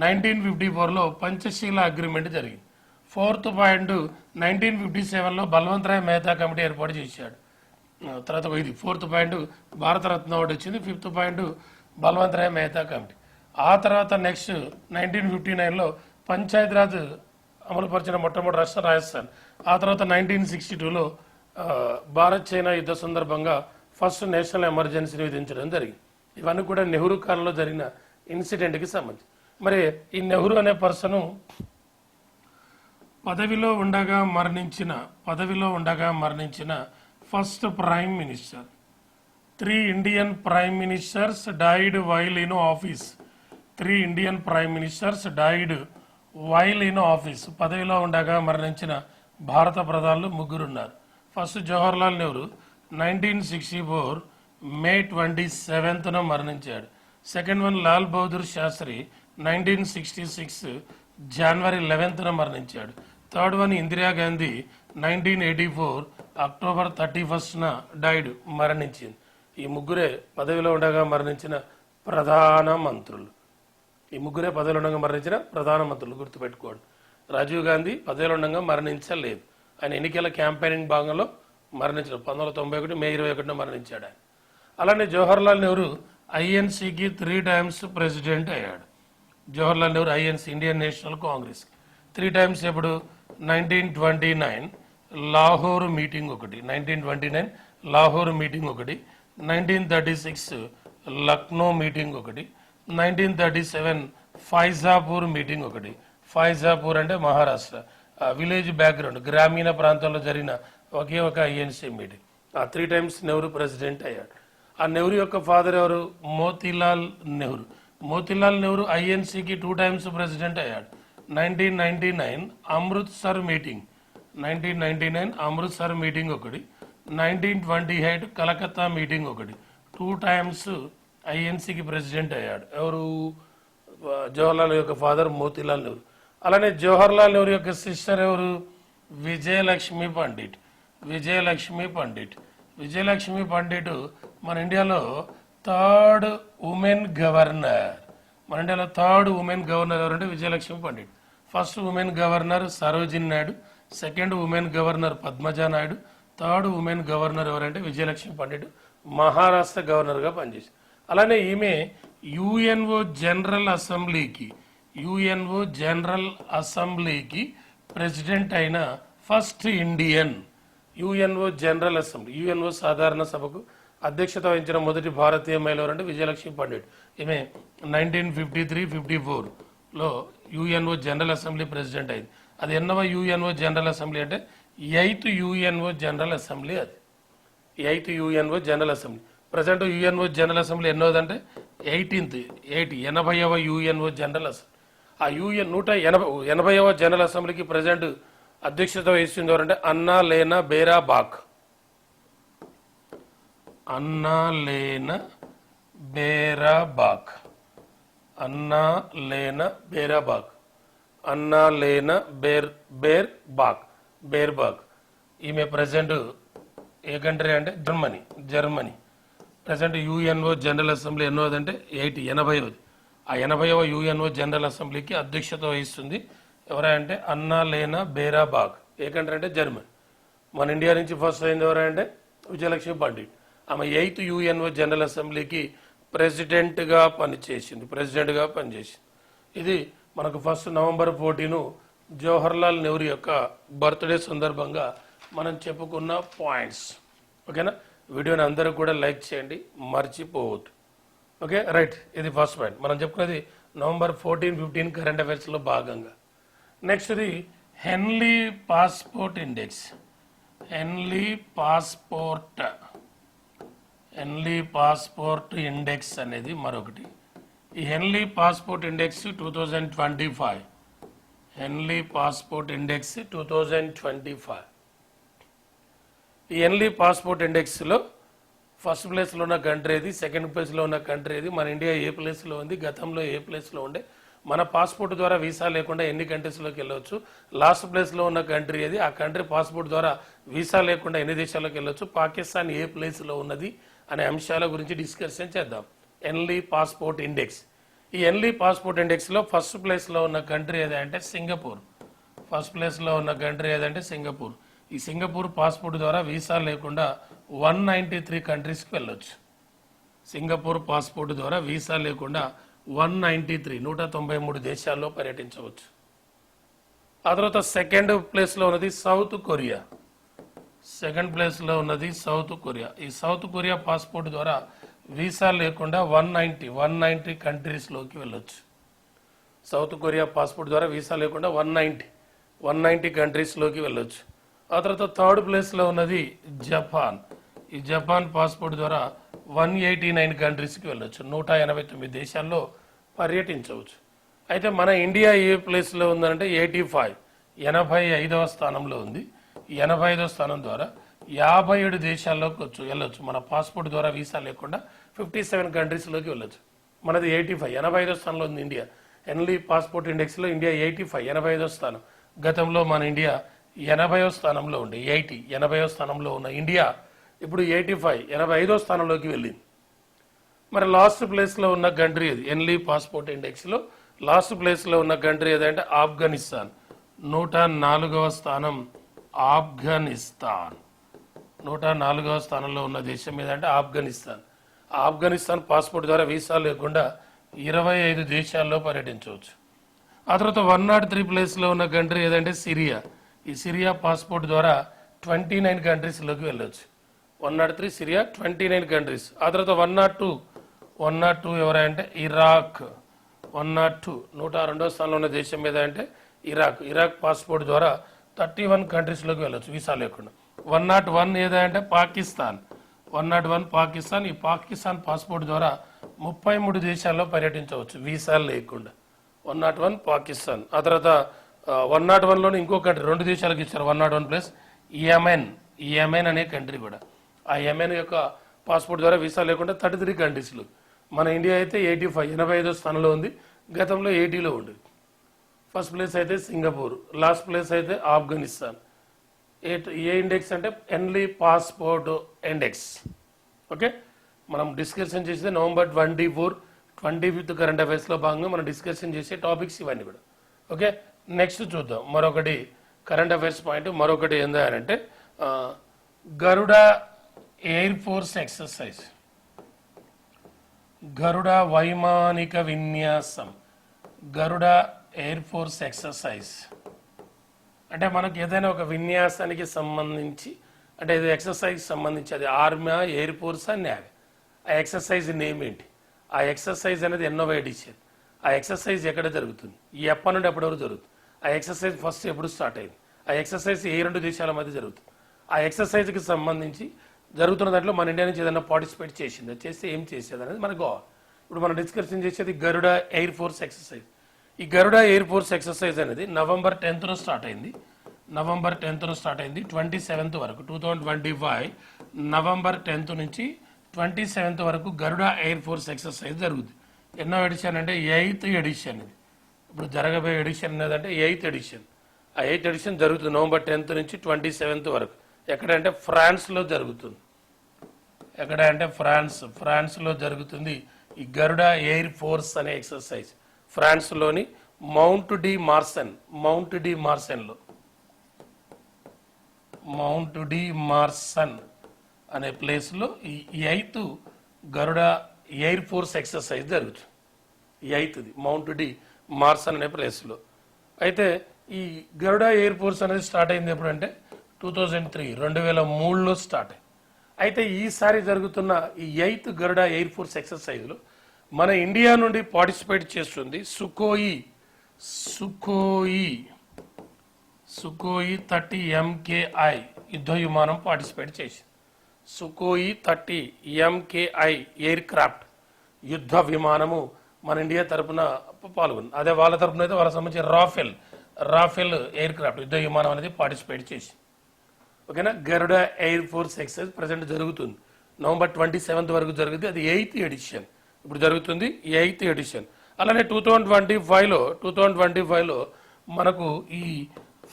1954లో పంచశీల అగ్రిమెంట్ జరిగింది. ఫోర్త్ పాయింట్ 1957లో బల్వంత్ రాయ్ మెహతా కమిటీ ఏర్పాటు చేశాడు. తర్వాత ఇది ఫోర్త్ పాయింట్ భారతరత్న అవార్డు వచ్చింది. Fifth point Balwant Rai Mehta committee. ఆ తర్వాత నెక్స్ట్ 1959లో పంచాయతీరాజ్ అమలుపరిచిన మొట్టమొదటి రాష్ట్రం రాజస్థాన్. ఆ తర్వాత 1962లో భారత్ చైనా యుద్ధ సందర్భంగా ఫస్ట్ నేషనల్ ఎమర్జెన్సీని విధించడం జరిగింది. ఇవన్నీ కూడా నెహ్రూ కాలంలో జరిగిన ఇన్సిడెంట్కి సంబంధించి. మరి ఈ నెహ్రూ అనే పర్సను పదవిలో ఉండగా మరణించిన first prime minister. 3 Indian prime ministers died while in office. 3 Indian prime ministers died while in office. పదవిలో ఉండగా మరణించిన భారత ప్రధానులు 3 ఉన్నారు. ఫస్ట్ జవహర్లాల్ నెహ్రూ 1964 మే 27న మరణించాడు. Second one Lal Bahadur Shastri 1966 January 11న మరణించాడు. థర్డ్ వన్ ఇందిరాగాంధీ 1984 అక్టోబర్ 31న డైడ్ మరణించింది. ఈ ముగ్గురే పదవిలో ఉండగా మరణించిన ప్రధాన మంత్రులు. ఈ ముగ్గురే పదవిలో ఉండగా మరణించిన ప్రధానమంత్రులు గుర్తుపెట్టుకోండి. రాజీవ్ గాంధీ పదవిలో ఉండగా మరణించలేదు. ఆయన ఎన్నికల క్యాంపెయినింగ్ భాగంలో మరణించాడు. 1991 మే 21న మరణించాడు ఆయన. అలానే జవహర్లాల్ నెహ్రూ ఐఎన్సీకి 3 times ప్రెసిడెంట్ అయ్యాడు. Jawaharlal Nehru INC Indian national Congress 3 times ఎప్పుడు 1929 లాహోర్ మీటింగ్ ఒకటి, 1929 లాహోర్ మీటింగ్ ఒకటి, 1936 లక్నో మీటింగ్ ఒకటి, 1937 ఫైజాపూర్ మీటింగ్ ఒకటి. ఫైజాపూర్ అంటే మహారాష్ట్ర, విలేజ్ బ్యాక్గ్రౌండ్ గ్రామీణ ప్రాంతంలో జరిగిన ఒకే ఒక ఐఎన్సీ మీటింగ్. ఆ 3 times నెహ్రూ ప్రెసిడెంట్ అయ్యాడు. ఆ నెహ్రూ యొక్క ఫాదర్ ఎవరు? మోతీలాల్ నెహ్రూ. మోతీలాల్ నెహ్రూ ఐఎన్సీకి 2 times ప్రెసిడెంట్ అయ్యాడు. 1999 అమృత్సర్ మీటింగ్, 1999 అమృత్సర్ మీటింగ్ ఒకటి, 1928 కలకత్తా మీటింగ్ ఒకటి. 2 times ఐఎన్సీకి ప్రెసిడెంట్ అయ్యాడు. ఎవరు? జవహర్లాల్ యొక్క ఫాదర్ మోతీలాల్ నెహ్రూ. అలానే జవహర్లాల్ నెహ్రూ యొక్క సిస్టర్ ఎవరు? విజయలక్ష్మి పండిట్. విజయలక్ష్మి పండిట్. విజయలక్ష్మి పండిట్ మన ఇండియాలో 3rd ఉమెన్ గవర్నర్. మన ఇండియాలో 3rd ఉమెన్ గవర్నర్ ఎవరంటే Vijayalakshmi Pandit. First women governor Sarojini Naidu, second women governor Padmaja Naidu, 3rd women governor ఎవరంటే విజయలక్ష్మి పండిట్. మహారాష్ట్ర గవర్నర్గా పనిచేసి. అలానే ఈమె యుఎన్ఓ జనరల్ అసెంబ్లీకి ప్రెసిడెంట్ అయిన first Indian. UNO general assembly, UNO సాధారణ సభకు అధ్యక్షత వహించిన మొదటి భారతీయ మహిళ ఎవరంటే విజయలక్ష్మి పండిట్. ఈమె 1953-54లో యుఎన్ఓ జనరల్ అసెంబ్లీ ప్రెసిడెంట్ అయింది. అది ఎన్నవ యుఎన్ఓ జనరల్ అసెంబ్లీ అంటే 8th యుఎన్ఓ జనరల్ అసెంబ్లీ. అది 8th UNO general assembly. Present UNO general assembly ఎన్నోదంటే 80వ యుఎన్ఓ జనరల్ అసెంబ్లీ. ఆ యుఎన్ 180వ జనరల్ అసెంబ్లీకి ప్రజెంట్ అధ్యక్షత వహిస్తుంది ఎవరంటే అన్నా లేనా బేరాబాక్. అన్నా లేనా బేరాబాక్. అన్నా లేనా బేరాబాక్. అన్నా లేనా బేర్బాక్. ఈమె ప్రజెంట్ ఏ కంట్రీ అంటే Germany. Present UNO general assembly ఎన్నోదంటే 80వ. ఆ 80వ యుఎన్ఓ జనరల్ అసెంబ్లీకి అధ్యక్షత వహిస్తుంది ఎవరంటే అన్నా లేనా బేరాబాక్. ఏ కంట్రీ అంటే జర్మనీ. మన ఇండియా నుంచి ఫస్ట్ అయింది ఎవరంటే విజయలక్ష్మి పండిట్. ఆమె 8th యుఎన్ఓ జనరల్ అసెంబ్లీకి ప్రెసిడెంట్గా పనిచేసింది. ఇది మనకు ఫస్ట్ నవంబర్ 14 జవహర్లాల్ నెహ్రూ యొక్క బర్త్డే సందర్భంగా మనం చెప్పుకున్న పాయింట్స్. ఓకేనా? వీడియోని అందరూ కూడా లైక్ చేయండి, మర్చిపోవద్దు. Okay, right. ఇది ఫస్ట్ పాయింట్. మనం చెప్పుకున్నది నవంబర్ 14-15 కరెంట్ అఫైర్స్లో భాగంగా. నెక్స్ట్ ఇది హెన్లీ పాస్పోర్ట్ ఇండెక్స్. హెన్లీ పాస్పోర్ట్ ఇండెక్స్ అనేది మరొకటి. ఈ హెన్లీ పాస్పోర్ట్ ఇండెక్స్ 2025. హెన్లీ passport index 2025. ఈ హెన్లీ పాస్పోర్ట్ ఇండెక్స్లో ఫస్ట్ ప్లేస్లో ఉన్న కంట్రీ ఏది, సెకండ్ ప్లేస్లో ఉన్న కంట్రీ ఏది, మన ఇండియా ఏ ప్లేస్లో ఉంది, గతంలో ఏ ప్లేస్లో ఉండే, మన పాస్పోర్ట్ ద్వారా వీసా లేకుండా ఎన్ని కంట్రీస్లోకి వెళ్ళవచ్చు, లాస్ట్ ప్లేస్లో ఉన్న కంట్రీ ఏది, ఆ కంట్రీ పాస్పోర్ట్ ద్వారా వీసా లేకుండా ఎన్ని దేశాలకు వెళ్ళవచ్చు, పాకిస్తాన్ ఏ ప్లేస్లో ఉన్నది అనే అంశాల గురించి డిస్కషన్ చేద్దాం. హెన్లీ పాస్పోర్ట్ ఇండెక్స్. ఈ హెన్లీ పాస్పోర్ట్ ఇండెక్స్లో ఫస్ట్ ప్లేస్లో ఉన్న కంట్రీ ఏదంటే సింగపూర్. ఫస్ట్ ప్లేస్లో ఉన్న కంట్రీ ఏదంటే సింగపూర్. ఈ సింగపూర్ పాస్పోర్ట్ ద్వారా వీసా లేకుండా 193 కంట్రీస్కి వెళ్ళొచ్చు. సింగపూర్ పాస్పోర్ట్ ద్వారా వీసా లేకుండా 193 దేశాల్లో పర్యటించవచ్చు. ఆ తర్వాత సెకండ్ ప్లేస్లో ఉన్నది సౌత్ కొరియా. ఈ సౌత్ కొరియా పాస్పోర్ట్ ద్వారా వీసా లేకుండా 190 కంట్రీస్లోకి వెళ్ళొచ్చు. సౌత్ కొరియా పాస్పోర్ట్ ద్వారా వీసా లేకుండా 190 కంట్రీస్లోకి వెళ్ళొచ్చు. ఆ తర్వాత థర్డ్ ప్లేస్లో ఉన్నది జపాన్. ఈ జపాన్ పాస్పోర్ట్ ద్వారా 189 కంట్రీస్కి వెళ్ళొచ్చు. 189 దేశాల్లో పర్యటించవచ్చు. అయితే మన ఇండియా ఏ ప్లేస్లో ఉందంటే 85వ స్థానంలో ఉంది. 85వ స్థానం ద్వారా 57 దేశాల్లోకి వెళ్ళొచ్చు. మన పాస్పోర్ట్ ద్వారా వీసా లేకుండా 57 కంట్రీస్లోకి వెళ్ళొచ్చు. మనది 85, 85వ స్థానంలో ఉంది ఇండియా. ఎన్లీ పాస్పోర్ట్ ఇండెక్స్లో ఇండియా 85, 85వ స్థానం. గతంలో మన ఇండియా 80వ స్థానంలో ఉండే 80వ స్థానంలో ఉన్న ఇండియా ఇప్పుడు 85, 85వ స్థానంలోకి వెళ్ళింది. మరి లాస్ట్ ప్లేస్లో ఉన్న కంట్రీ అది ఎన్లీ పాస్పోర్ట్ ఇండెక్స్లో లాస్ట్ ప్లేస్లో ఉన్న కంట్రీ ఏదంటే ఆఫ్ఘనిస్తాన్. 104వ స్థానం ఆఫ్ఘనిస్తాన్. 104వ స్థానంలో ఉన్న దేశం ఏదంటే ఆఫ్ఘనిస్తాన్. ఆఫ్ఘనిస్తాన్ పాస్పోర్ట్ ద్వారా వీసా లేకుండా 25 దేశాల్లో పర్యటించవచ్చు. ఆ తర్వాత 103 ప్లేస్లో ఉన్న కంట్రీ ఏదంటే సిరియా. ఈ సిరియా పాస్పోర్ట్ ద్వారా 29 కంట్రీస్లోకి వెళ్ళొచ్చు. 103 సిరియా, 29 కంట్రీస్. ఆ తర్వాత 102 ఎవరంటే ఇరాక్. 102వ స్థానంలో ఉన్న దేశం ఏదంటే ఇరాక్ పాస్పోర్ట్ ద్వారా 31 కంట్రీస్లోకి వెళ్ళొచ్చు వీసా లేకుండా. 101 ఏదంటే పాకిస్తాన్. 101 పాకిస్తాన్. ఈ పాకిస్తాన్ పాస్పోర్ట్ ద్వారా 33 దేశాల్లో పర్యటించవచ్చు వీసా లేకుండా. 101 పాకిస్తాన్. ఆ తర్వాత 101లోనే ఇంకో కంట్రీ 2 దేశాలకు ఇచ్చారు 101 ప్లస్ యెమెన్ అనే కంట్రీ కూడా. ఆ యెమెన్ యొక్క పాస్పోర్ట్ ద్వారా వీసా లేకుండా 33 కంట్రీస్లు. మన ఇండియా అయితే 85, 85వ స్థానంలో ఉంది. గతంలో 80లో ఉండేది. ఫస్ట్ ప్లేస్ అయితే సింగపూర్, లాస్ట్ ప్లేస్ అయితే ఆఫ్ఘనిస్తాన్. ఏ ఇండెక్స్ అంటే ఎన్లీ పాస్పోర్ట్ ఇండెక్స్. ఓకే, మనం డిస్కషన్ చేసేది నవంబర్ 24, 25th కరెంట్ అఫైర్స్లో భాగంగా మనం డిస్కషన్ చేసే టాపిక్స్ ఇవన్నీ కూడా. ఓకే, నెక్స్ట్ చూద్దాం మరొకటి కరెంట్ అఫైర్స్ పాయింట్. మరొకటి ఏంటంటే గరుడ ఎయిర్ ఫోర్స్ ఎక్సర్సైజ్, గరుడ వైమానిక విన్యాసం, గరుడ ఎయిర్ ఫోర్స్ ఎక్సర్సైజ్. అంటే మనకు ఏదైనా ఒక విన్యాసానికి సంబంధించి అంటే ఇది ఎక్సర్సైజ్ సంబంధించి అది ఆర్మీ, ఎయిర్ ఫోర్స్, నేవీ. ఆ ఎక్సర్సైజ్ నేమ్ ఏంటి? ఆ ఎక్సర్సైజ్ అనేది ఎన్నో ఎడిషన్? ఆ ఎక్సర్సైజ్ ఎక్కడ జరుగుతుంది? ఎప్పటి నుండి ఎప్పటి వరకు జరుగుతుంది? ఆ ఎక్సర్సైజ్ ఫస్ట్ ఎప్పుడు స్టార్ట్ అయింది? ఆ ఎక్సర్సైజ్ ఏ 2 దేశాల మధ్య జరుగుతుంది? ఆ ఎక్సర్సైజ్కి సంబంధించి జరుగుతున్న దాంట్లో మన ఇండియా నుంచి ఏదైనా పార్టిసిపేట్ చేసింది, చేస్తే ఏం చేసేది అనేది మనకు కావాలి. ఇప్పుడు మనం డిస్కషన్ చేసేది గరుడ ఎయిర్ ఫోర్స్ ఎక్సర్సైజ్. ఈ గరుడ ఎయిర్ ఫోర్స్ ఎక్సర్సైజ్ అనేది నవంబర్ 10th స్టార్ట్ అయింది. 27th వరకు 2025 నవంబర్ 10th నుంచి 27th వరకు గరుడ ఎయిర్ ఫోర్స్ ఎక్సర్సైజ్ జరుగుతుంది. ఎన్నో ఎడిషన్ అంటే 8th ఎడిషన్. ఇది ఇప్పుడు జరగబోయే ఎడిషన్ ఏదంటే 8th ఎడిషన్. ఆ 8th ఎడిషన్ జరుగుతుంది నవంబర్ 10th నుంచి 27th వరకు. ఎక్కడంటే ఫ్రాన్స్లో జరుగుతుంది. ఎక్కడంటే ఫ్రాన్స్లో జరుగుతుంది ఈ గరుడ ఎయిర్ ఫోర్స్ అనే ఎక్సర్సైజ్. ఫ్రాన్స్లోని మౌంట్ డి మార్సన్ అనే ప్లేస్లో ఈ 8th గరుడ ఎయిర్ ఫోర్స్ ఎక్సర్సైజ్ జరుగుతుంది. ఈ 8th మౌంట్ డి మార్సన్ అనే ప్లేస్లో. అయితే ఈ గరుడ ఎయిర్ ఫోర్స్ అనేది స్టార్ట్ అయింది ఎప్పుడంటే 2003లో స్టార్ట్ అయింది. అయితే ఈసారి జరుగుతున్న ఈ 8th గరుడ ఎయిర్ ఫోర్స్ ఎక్సర్సైజ్లో మన ఇండియా నుండి పార్టిసిపేట్ చేస్తుంది సుఖోయి 30 MKI యుద్ధ విమానం పార్టిసిపేట్ చేసింది. సుఖోయి 30 MKI ఎయిర్ క్రాఫ్ట్ యుద్ధ విమానము మన ఇండియా తరపున పాల్గొంది. అదే వాళ్ళ తరపున అయితే వాళ్ళకి సంబంధించి రాఫెల్ ఎయిర్ క్రాఫ్ట్ యుద్ధ విమానం అనేది పార్టిసిపేట్ చేసింది. ఓకేనా, గరుడ ఎయిర్ ఫోర్స్ ఎక్సర్సైజ్ ప్రజెంట్ జరుగుతుంది. నవంబర్ 27th వరకు జరుగుతుంది. అది 8th ఎడిషన్. ఇప్పుడు జరుగుతుంది 8th ఎడిషన్. అలానే 2025లో మనకు ఈ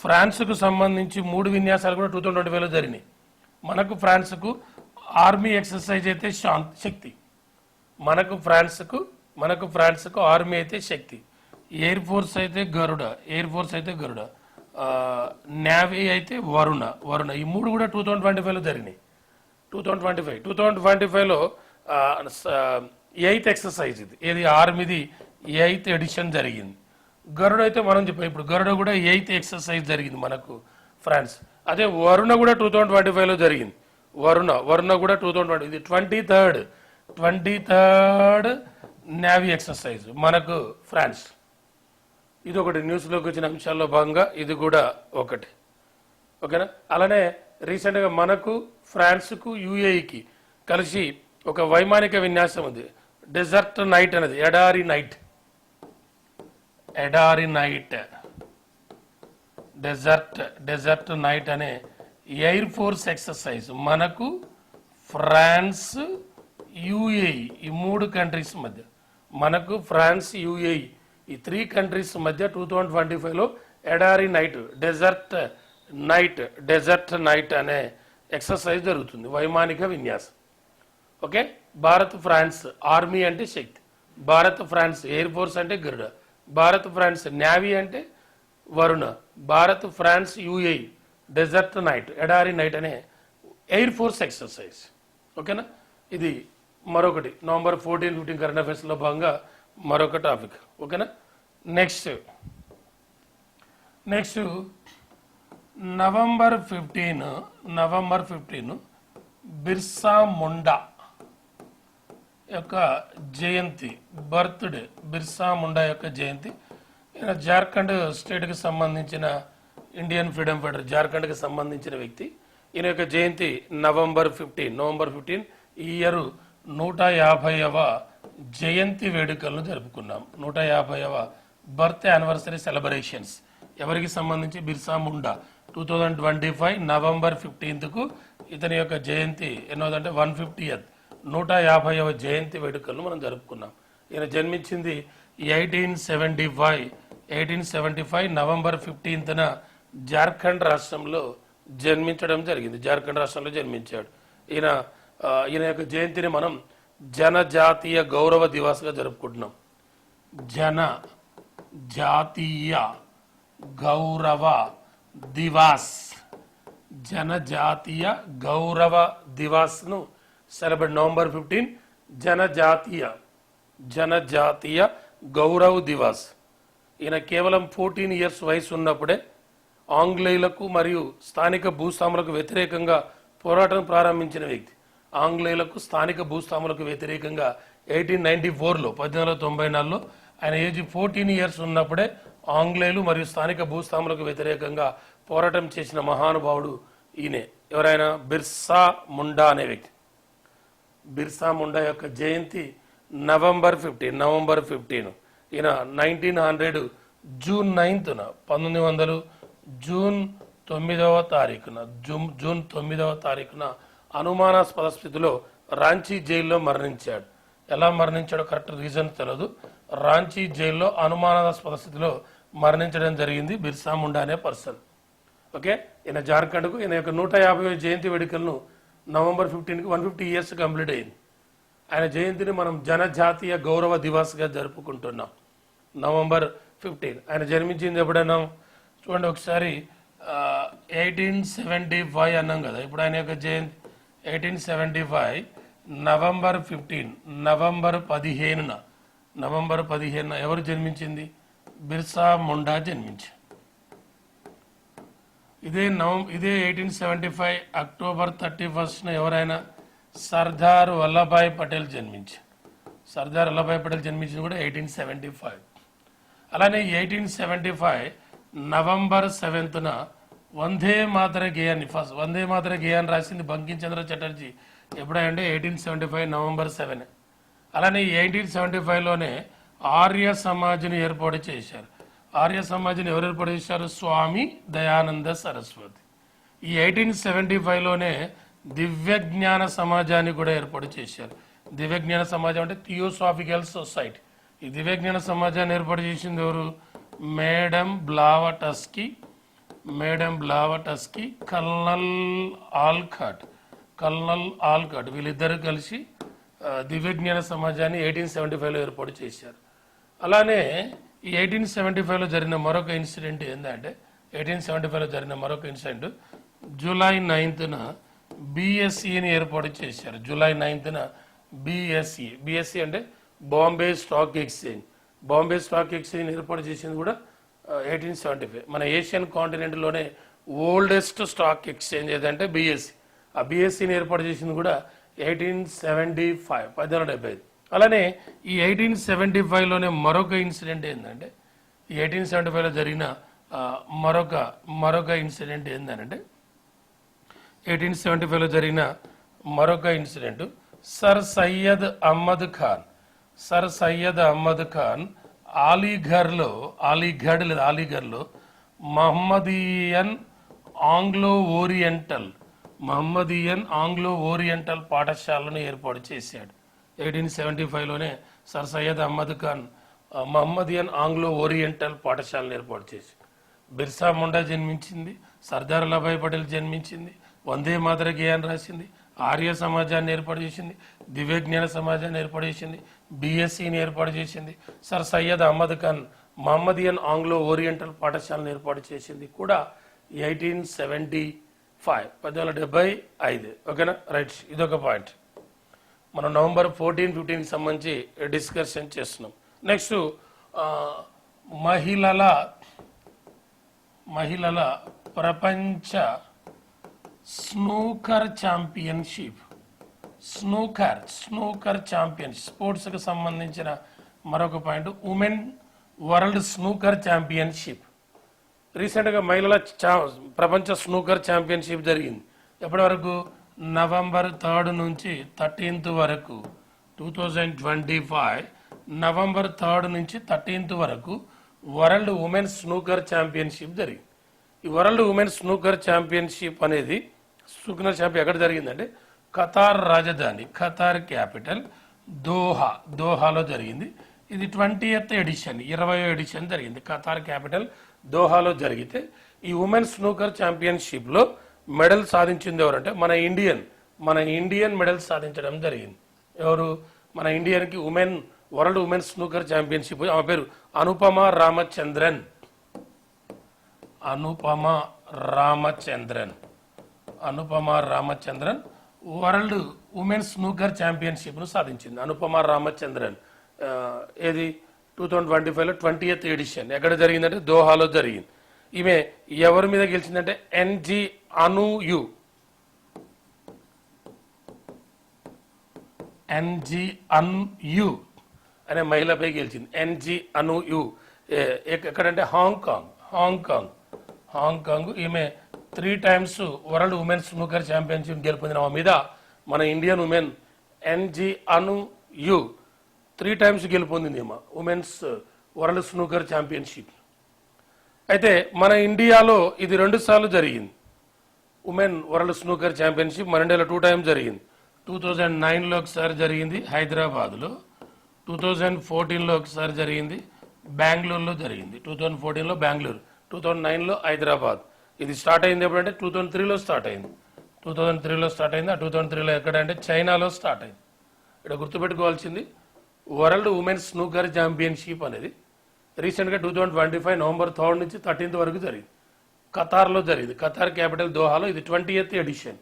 ఫ్రాన్స్కు సంబంధించి 3 విన్యాసాలు కూడా 2025లో జరిగినాయి. మనకు ఫ్రాన్స్కు ఆర్మీ ఎక్సర్సైజ్ అయితే శక్తి, మనకు ఫ్రాన్స్కు ఆర్మీ అయితే శక్తి, ఎయిర్ ఫోర్స్ అయితే గరుడ, నేవీ అయితే వరుణ. ఈ 3 కూడా 2025లో జరిగినాయి. 2025లో 8th ఎక్సర్సైజ్ ఇది. ఏది ఆర్మీది 8th ఎడిషన్ జరిగింది. గరుడ అయితే మనం చెప్పాం ఇప్పుడు గరుడ కూడా 8th ఎక్సర్సైజ్ జరిగింది మనకు ఫ్రాన్స్. అదే వరుణ కూడా 2025లో జరిగింది. వరుణ కూడా 2020. ఇది 23rd నేవీ ఎక్సర్సైజ్ మనకు ఫ్రాన్స్. ఇది ఒకటి న్యూస్లోకి వచ్చిన అంశాల్లో భాగంగా ఇది కూడా ఒకటి. ఓకేనా, అలానే రీసెంట్గా మనకు ఫ్రాన్స్కు యుఏఈకి కలిసి ఒక వైమానిక విన్యాసం ఉంది. డెజర్ట్ నైట్ అనేది ఎడారి నైట్ అనే ఎయిర్ ఫోర్స్ ఎక్సర్సైజ్ మనకు ఫ్రాన్స్ యుఏఈ ఈ 3 కంట్రీస్ మధ్య, మనకు ఫ్రాన్స్ యుఏఈ ఈ 3 కంట్రీస్ మధ్య 2025లో ఎడారి నైట్ డెజర్ట్ నైట్ అనే ఎక్సర్సైజ్ జరుగుతుంది, వైమానిక విన్యాసం. ఓకే, భారత్ ఫ్రాన్స్ ఆర్మీ అంటే Shakti, Bharat France air force అంటే గరుడ, భారత్ ఫ్రాన్స్ నేవీ అంటే Varuna, Bharat France UAE desert night ఎడారి నైట్ అనే ఎయిర్ ఫోర్స్ ఎక్సర్సైజ్. ఓకేనా, ఇది మరొకటి నవంబర్ 14-15 కరెంట్ అఫైర్స్లో భాగంగా మరొక టాపిక్. ఓకేనా, నెక్స్ట్ నవంబర్ 15 బిర్సా ముండా యొక్క జయంతి, బర్త్డే, బిర్సా ముండా యొక్క జయంతి. ఈయన జార్ఖండ్ స్టేట్కి సంబంధించిన ఇండియన్ ఫ్రీడమ్ ఫైటర్, జార్ఖండ్కి సంబంధించిన వ్యక్తి. ఈయన యొక్క జయంతి నవంబర్ 15 ఈ ఇయర్ 150వ జయంతి వేడుకలను జరుపుకున్నాం. 150వ బర్త్ యానివర్సరీ సెలబ్రేషన్స్ ఎవరికి సంబంధించి? బిర్సా ముండా. 2025 నవంబర్ 15కు ఇతని యొక్క జయంతి ఎన్నోదంటే 150th 150వ జయంతి వేడుకలను మనం జరుపుకున్నాం. ఈయన జన్మించింది 1875 నవంబర్ 15న జార్ఖండ్ రాష్ట్రంలో జన్మించడం జరిగింది. జార్ఖండ్ రాష్ట్రంలో జన్మించాడు. ఈయన యొక్క జయంతిని మనం జనజాతీయ గౌరవ దివాస్గా జరుపుకుంటున్నాం. జనజాతీయ గౌరవ దివాస్, జనజాతీయ గౌరవ దివాస్ను సెలబ్రేట్ నవంబర్ 15 జనజాతీయ గౌరవ్ దివాస్. ఈయన కేవలం 14 years వయసు ఉన్నప్పుడే ఆంగ్లేయులకు మరియు స్థానిక భూస్వాములకు వ్యతిరేకంగా పోరాటం ప్రారంభించిన వ్యక్తి. ఆంగ్లేయులకు స్థానిక భూస్వాములకు వ్యతిరేకంగా 1894లో 1894లో ఆయన ఏజ్ 14 years ఉన్నప్పుడే ఆంగ్లేయులు మరియు స్థానిక భూస్వాములకు వ్యతిరేకంగా పోరాటం చేసిన మహానుభావుడు ఈయనే. ఎవరైనా? బిర్సా ముండా అనే వ్యక్తి. బిర్సా ముండా యొక్క జయంతి నవంబర్ 15. ఈయన 1900 జూన్ 9న 1900 జూన్ 9వ తారీఖున అనుమానాస్పద స్థితిలో రాంచీ జైల్లో మరణించాడు. ఎలా మరణించాడో కరెక్ట్ రీజన్ తెలియదు. రాంచీ జైల్లో అనుమానాస్పద స్థితిలో మరణించడం జరిగింది బిర్సా ముండా అనే పర్సన్. ఓకే, ఈయన జార్ఖండ్కు ఈయన యొక్క 150వ జయంతి వేడుకలను నవంబర్ 15కి 150 years కంప్లీట్ అయింది. ఆయన జయంతిని మనం జనజాతీయ గౌరవ దివాస్గా జరుపుకుంటున్నాం నవంబర్ 15. ఆయన జన్మించింది ఎప్పుడైనా చూడండి ఒకసారి, 1875 అన్నాం కదా. ఇప్పుడు ఆయన యొక్క జయంతి 1875 నవంబర్ 15, నవంబర్ 15న ఎవరు జన్మించింది? బిర్సా ముండా జన్మించారు. ఇదే 1875 అక్టోబర్ 31న ఎవరైనా? సర్దార్ వల్లభాయ్ పటేల్ జన్మించారు. సర్దార్ వల్లభాయ్ పటేల్ జన్మించింది కూడా 1875. అలానే 1875 నవంబర్ 7న వందే మాతర గేయాన్ని రాసింది బంకిం చంద్ర చటర్జీ. ఎప్పుడంటే 1875 నవంబర్ 7. అలానే 1875లోనే ఆర్య సమాజ్ని ఏర్పాటు చేశారు. ఆర్య సమాజ్ని ఎవరు ఏర్పాటు చేశారు? స్వామి దయానంద సరస్వతి. ఈ 1875లోనే దివ్య జ్ఞాన సమాజాన్ని కూడా ఏర్పాటు చేశారు. దివ్య జ్ఞాన సమాజం అంటే థియోసాఫికల్ సొసైటీ. ఈ దివ్య జ్ఞాన సమాజాన్ని ఏర్పాటు చేసింది ఎవరు? మేడం బ్లావటస్కీ, కల్నల్ ఆల్కాట్ వీళ్ళిద్దరూ కలిసి దివ్య జ్ఞాన సమాజాన్ని 1875లో ఏర్పాటు చేశారు. అలానే ఈ 1875లో జరిగిన మరొక ఇన్సిడెంట్ ఏంటంటే, 1875లో జరిగిన మరొక ఇన్సిడెంట్ జూలై 9న బిఎస్ఈని ఏర్పాటు చేశారు. జూలై 9న బిఎస్ఈ అంటే Bombay stock exchange. Bombay stock exchange ఏర్పాటు చేసింది కూడా 1875. మన ఏషియన్ కాంటినెంట్లోనే ఓల్డెస్ట్ స్టాక్ ఎక్స్చేంజ్ ఏదంటే బిఎస్ఈ. ఆ బిఎస్ఈని ఏర్పాటు చేసింది కూడా 1875, 1875. అలానే ఈ 1875లోనే మరొక ఇన్సిడెంట్ ఏంటంటే, ఈ 1875లో జరిగిన మరొక ఇన్సిడెంట్ ఏంటంటే, 1875లో జరిగిన మరొక ఇన్సిడెంట్ సర్ సయ్యద్ అహ్మద్ ఖాన్ అలీగఢ్లో Mohammedan Anglo Oriental Mohammedan Anglo Oriental పాఠశాలను ఏర్పాటు చేశాడు. 1875లోనే sir Syed Ahmad Khan Mohammedan Anglo Oriental పాఠశాలను ఏర్పాటు చేసి, బిర్సా ముండా జన్మించింది, సర్దార్ వల్లభాయ్ పటేల్ జన్మించింది, వందే మాతర గేయాన్ని రాసింది, ఆర్య సమాజాన్ని ఏర్పాటు చేసింది, దివ్యజ్ఞాన సమాజాన్ని ఏర్పాటు చేసింది, బిఎస్సిని ఏర్పాటు చేసింది. Sir Syed Ahmad Khan Mohammedan Anglo Oriental పాఠశాలను ఏర్పాటు చేసింది కూడా 1875 1875. ఓకేనా, రైట్. ఇదొక పాయింట్. మనం నవంబర్ 14, 15కి సంబంధించి డిస్కషన్ చేస్తున్నాం. నెక్స్ట్ మహిళల ప్రపంచ స్నూకర్ ఛాంపియన్షిప్. స్నూకర్ ఛాంపియన్ స్పోర్ట్స్కి సంబంధించిన మరొక point women world snooker championship. రీసెంట్గా మహిళల ప్రపంచ స్నూకర్ ఛాంపియన్షిప్ జరిగింది. ఎప్పటి వరకు? నవంబర్ 3 నుంచి 13 వరకు 2025. నవంబర్ 3 నుంచి 13 వరకు వరల్డ్ ఉమెన్ స్నూకర్ ఛాంపియన్షిప్ జరిగింది. ఈ వరల్డ్ ఉమెన్ స్నూకర్ ఛాంపియన్షిప్ అనేది స్నూకర్ ఛాంపియన్ ఎక్కడ జరిగిందంటే ఖతార్ రాజధాని, ఖతార్ క్యాపిటల్ దోహాలో జరిగింది. ఇది 20th ఎడిషన్, 20వ ఎడిషన్ జరిగింది. ఖతార్ క్యాపిటల్ దోహాలో జరిగితే ఈ ఉమెన్ స్నూకర్ ఛాంపియన్షిప్లో మెడల్ సాధించింది ఎవరంటే మన ఇండియన్ మెడల్ సాధించడం జరిగింది. ఎవరు? మన ఇండియన్కి వరల్డ్ ఉమెన్ స్నూకర్ ఛాంపియన్షిప్. ఆమె పేరు Anupama Ramachandran world women snooker ఛాంపియన్షిప్ను సాధించింది. అనుపమ రామచంద్రన్ ఏది 2025లో 20th ఎడిషన్. ఎక్కడ జరిగిందంటే దోహాలో జరిగింది. ఈమె ఎవరి మీద గెలిచిందంటే ఎన్జి అన్యు అనే మహిళపై గెలిచింది. ఎన్జి అన్యు ఎక్కడంటే హాంకాంగ్. ఈమె 3 times world women snooker championship గెలుపొందిన మీద మన ఇండియన్ ఉమెన్ ఎన్జి అన్యు 3 times గెలుపొందింది ఈమె ఉమెన్స్ వరల్డ్ స్నూకర్ ఛాంపియన్షిప్. అయితే మన ఇండియాలో ఇది 2 సార్లు జరిగింది. ఉమెన్ వరల్డ్ స్నూకర్ ఛాంపియన్షిప్ మన ఇండియాలో 2 times జరిగింది. 2009లో ఒకసారి జరిగింది హైదరాబాద్లో, 2014లో ఒకసారి జరిగింది బెంగళూరులో జరిగింది. 2014లో బెంగళూరు, 2009లో హైదరాబాద్. ఇది స్టార్ట్ అయింది ఎప్పుడంటే 2003లో స్టార్ట్ అయింది. 2003లో స్టార్ట్ అయింది. ఆ 2003లో ఎక్కడంటే చైనాలో స్టార్ట్ అయింది. ఇక్కడ గుర్తుపెట్టుకోవాల్సింది వరల్డ్ ఉమెన్ స్నూకర్ ఛాంపియన్షిప్ అనేది రీసెంట్గా 2025 నవంబర్ 3 నుంచి 13 వరకు జరిగింది. ఖతార్లో జరిగింది. ఖతార్ క్యాపిటల్ దోహాలో. ఇది 20th ఎడిషన్.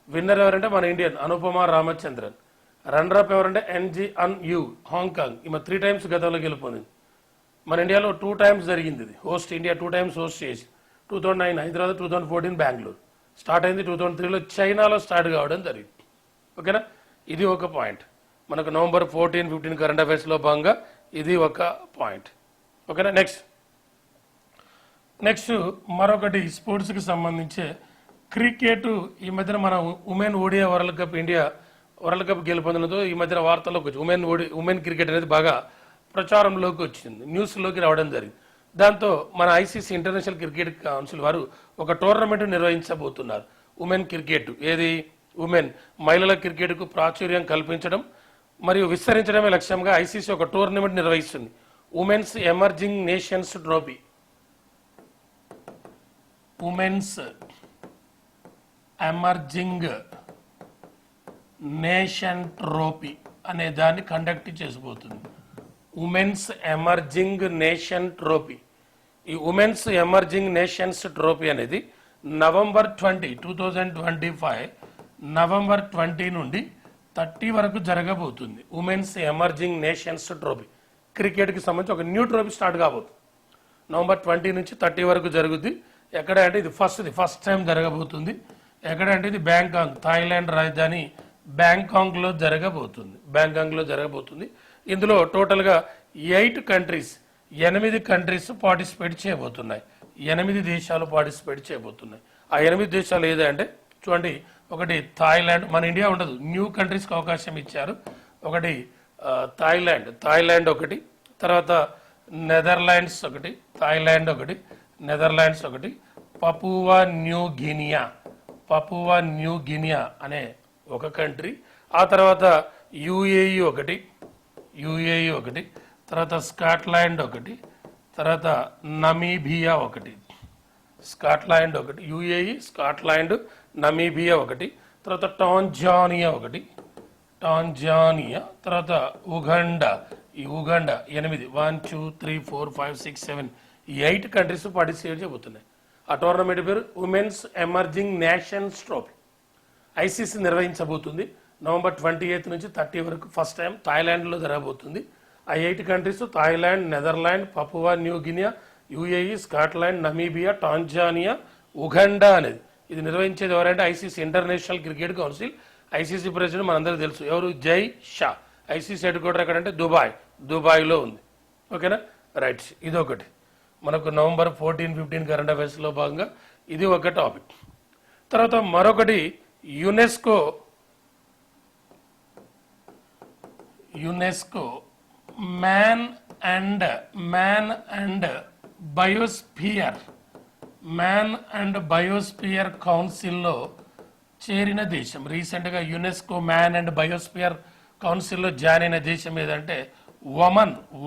విన్నర్ ఎవరంటే మన Indian Anupama Ramachandran. Runner up ఎవరంటే ఎన్జి అన్యు హాంకాంగ్. ఈమె 3 times గతంలో గెలుపొందింది. మన ఇండియాలో 2 times జరిగింది. ఇది ఇండియా 2 times హోస్ట్ చేసి 2009 హైదరాబాద్, 2014 బెంగళూరు. స్టార్ట్ అయింది 2003లో చైనాలో స్టార్ట్ కావడం జరిగింది. ఓకేనా, ఇది ఒక పాయింట్. మనకు నవంబర్ 14, 15 కరెంట్ అఫైర్స్లో భాగంగా ఇది ఒక పాయింట్. ఓకేనా, నెక్స్ట్ మరొకటి స్పోర్ట్స్కి సంబంధించే క్రికెట్. ఈ మధ్యన మన ఉమెన్ ఓడియా ఇండియా వరల్డ్ కప్ గెలుపొందినతో ఈ మధ్యన వార్తల్లోకి వచ్చి ఉమెన్ క్రికెట్ అనేది బాగా ప్రచారంలోకి వచ్చింది, న్యూస్లోకి రావడం జరిగింది. దాంతో మన ఐసీసీ ఇంటర్నేషనల్ క్రికెట్ కౌన్సిల్ వారు ఒక టోర్నమెంట్ నిర్వహించబోతున్నారు. ఉమెన్ క్రికెట్ మహిళల క్రికెట్కు ప్రాచుర్యం కల్పించడం మరియు విస్తరించడమే లక్ష్యంగా ఐసీసీ ఒక టోర్నమెంట్ నిర్వహిస్తుంది. ఉమెన్స్ ఎమర్జింగ్ నేషన్స్ ట్రోఫీ అనే దాన్ని కండక్ట్ చేసిపోతుంది. Women's emerging nation trophy. ఈ ఉమెన్స్ ఎమర్జింగ్ నేషన్స్ ట్రోఫీ అనేది నవంబర్ 20, 2025 నవంబర్ 20 నుండి 30 వరకు జరగబోతుంది. ఉమెన్స్ ఎమర్జింగ్ నేషన్స్ ట్రోఫీ క్రికెట్కి సంబంధించి ఒక న్యూ ట్రోఫీ స్టార్ట్ కాబోతుంది. నవంబర్ 20 నుంచి 30 వరకు జరుగుద్ది. ఎక్కడ అంటే ఇది ఫస్ట్ టైం జరగబోతుంది. ఎక్కడ అంటే ఇది థాయిలాండ్ రాజధాని బ్యాంకాక్లో జరగబోతుంది. ఇందులో టోటల్గా 8 కంట్రీస్ పార్టిసిపేట్ చేయబోతున్నాయి. 8 దేశాలు పార్టిసిపేట్ చేయబోతున్నాయి. ఆ 8 దేశాలు ఏదంటే చూడండి, ఒకటి థాయిలాండ్, మన ఇండియా ఉండదు, న్యూ కంట్రీస్కి అవకాశం ఇచ్చారు. ఒకటి థాయిలాండ్ ఒకటి, తర్వాత నెదర్లాండ్స్ ఒకటి, Papua new Guinea, Papua new Guinea అనే ఒక కంట్రీ. ఆ తర్వాత యుఏఈ ఒకటి, తర్వాత స్కాట్లాండ్ ఒకటి, తర్వాత నమీబియా ఒకటి, స్కాట్లాండ్ ఒకటి, యుఏఈ, స్కాట్లాండ్, నమీబియా ఒకటి, తర్వాత టాంజానియా, తర్వాత ఉగండా. ఈ ఉగండా 8, 1 2 3 4 5 6 7 8 కంట్రీస్ పార్టిసిపేట్ చేయబోతున్నాయి. ఆ టోర్నమెంట్ పేరు women's emerging nations trophy. ICC నిర్వహించబోతుంది నవంబర్ 28 నుంచి 30 వరకు. ఫస్ట్ టైం థాయిలాండ్లో జరగబోతుంది. ఆ 8 countries Thailand, Netherland, Papua new Guinea, UAE, Scotland, Namibia, Tanzania, Uganda అనేది. ఇది నిర్వహించేది ఎవరంటే ICC, international cricket council. ICC president మనందరికీ తెలుసు ఎవరు, జై షా. ఐసీసీ హెడ్ క్వార్టర్ ఎక్కడంటే దుబాయ్లో ఉంది. ఓకేనా, రైట్. ఇదొకటి మనకు నవంబర్ 14, 15 కరెంట్ అఫైర్స్లో భాగంగా ఇది ఒక టాపిక్. తర్వాత మరొకటి యునెస్కో మ్యాన్ అండ్ బయోస్పియర్ కౌన్సిల్లో చేరిన దేశం. రీసెంట్గా యునెస్కో మ్యాన్ అండ్ బయోస్పియర్ కౌన్సిల్లో జాయిన్ అయిన దేశం ఏదంటే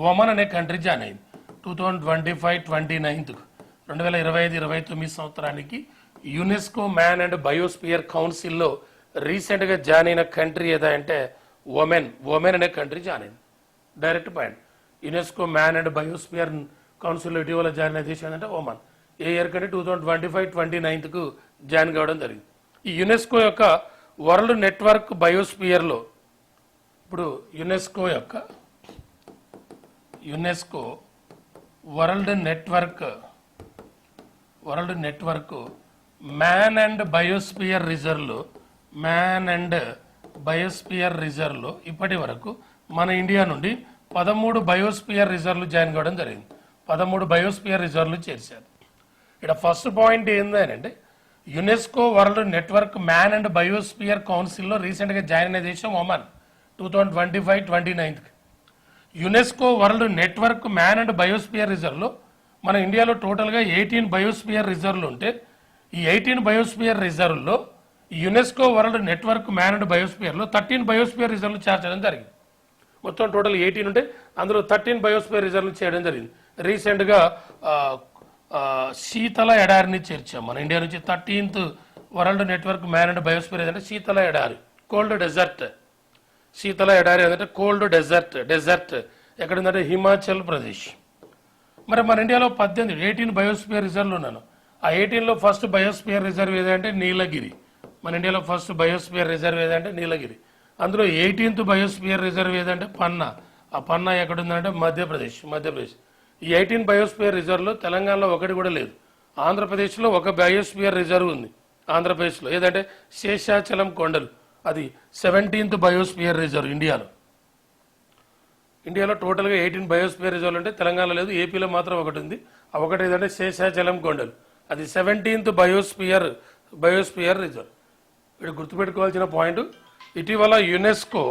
ఒమన్ అనే కంట్రీ జాయిన్ అయింది 2025-29 2025-29 సంవత్సరానికి. యునెస్కో మ్యాన్ అండ్ బయోస్పియర్ కౌన్సిల్లో రీసెంట్గా జాయిన్ అయిన కంట్రీ ఏదంటే ఒమెన్ అనే కంట్రీ జాయిన్ అయింది. Direct point. UNESCO man and biosphere కౌన్సిల్లో ఇటీవల జాయిన్ అయిన దేశం ఏంటంటే ఒమన్. ఏ ఇయర్ కంటే 2025-29 జాయిన్ కావడం జరిగింది. ఈ యునెస్కో యొక్క వరల్డ్ నెట్వర్క్ బయోస్పియర్లో ఇప్పుడు UNESCO world network man and biosphere రిజర్వ్లో ఇప్పటి వరకు మన ఇండియా నుండి 13 బయోస్పియర్ రిజర్వ్లు జాయిన్ కావడం జరిగింది. 13 బయోస్పియర్ రిజర్వ్లు చేర్చారు. ఇక్కడ ఫస్ట్ పాయింట్ ఏంటంటే UNESCO world network man and biosphere కౌన్సిల్లో రీసెంట్గా జాయిన్ అయిన దేశం Oman 2025-29. UNESCO world network man and biosphere రిజర్వ్లో మన ఇండియాలో టోటల్గా 18 బయోస్పియర్ రిజర్వ్లు ఉంటే ఈ 18 బయోస్పియర్ రిజర్వ్లో UNESCO world network man and బయోస్పియర్లో 13 బయోస్పియర్ రిజర్వ్లు చేర్చడం జరిగింది. మొత్తం టోటల్ 18 ఉంటే అందులో 13 బయోస్పియర్ రిజర్వ్లు చేయడం జరిగింది. రీసెంట్గా శీతల ఎడారిని చేర్చాం మన ఇండియా నుంచి. 13th world network man and biosphere అంటే శీతల ఎడారి, కోల్డ్ డెజర్ట్. శీతల ఎడారి అంటే కోల్డ్ డెజర్ట్ ఎక్కడుందంటే హిమాచల్ ప్రదేశ్. మరి మన ఇండియాలో 18 బయోస్పియర్ రిజర్వ్లు ఉన్నాను. ఆ 18లో ఫస్ట్ బయోస్పియర్ రిజర్వ్ ఏదంటే నీలగిరి. మన ఇండియాలో ఫస్ట్ బయోస్పియర్ రిజర్వ్ ఏదంటే నీలగిరి. అందులో 18th బయోస్పియర్ రిజర్వ్ ఏదంటే పన్నా. ఆ పన్నా ఎక్కడుందంటే మధ్యప్రదేశ్. ఈ 18 బయోస్పియర్ రిజర్వ్లో తెలంగాణలో ఒకటి కూడా లేదు. ఆంధ్రప్రదేశ్లో ఒక బయోస్పియర్ రిజర్వ్ ఉంది. ఆంధ్రప్రదేశ్లో ఏదంటే శేషాచలం కొండలు. అది 17th బయోస్పియర్ రిజర్వ్ ఇండియాలో టోటల్గా 18 బయోస్పియర్ రిజర్వ్లు అంటే తెలంగాణలో లేదు, ఏపీలో మాత్రం ఒకటి ఉంది. ఆ ఒకటి ఏదంటే శేషాచలం కొండలు. అది 17th బయోస్పియర్ రిజర్వ్. ఇక్కడ గుర్తుపెట్టుకోవాల్సిన పాయింట్, ఇటీవల యునెస్కో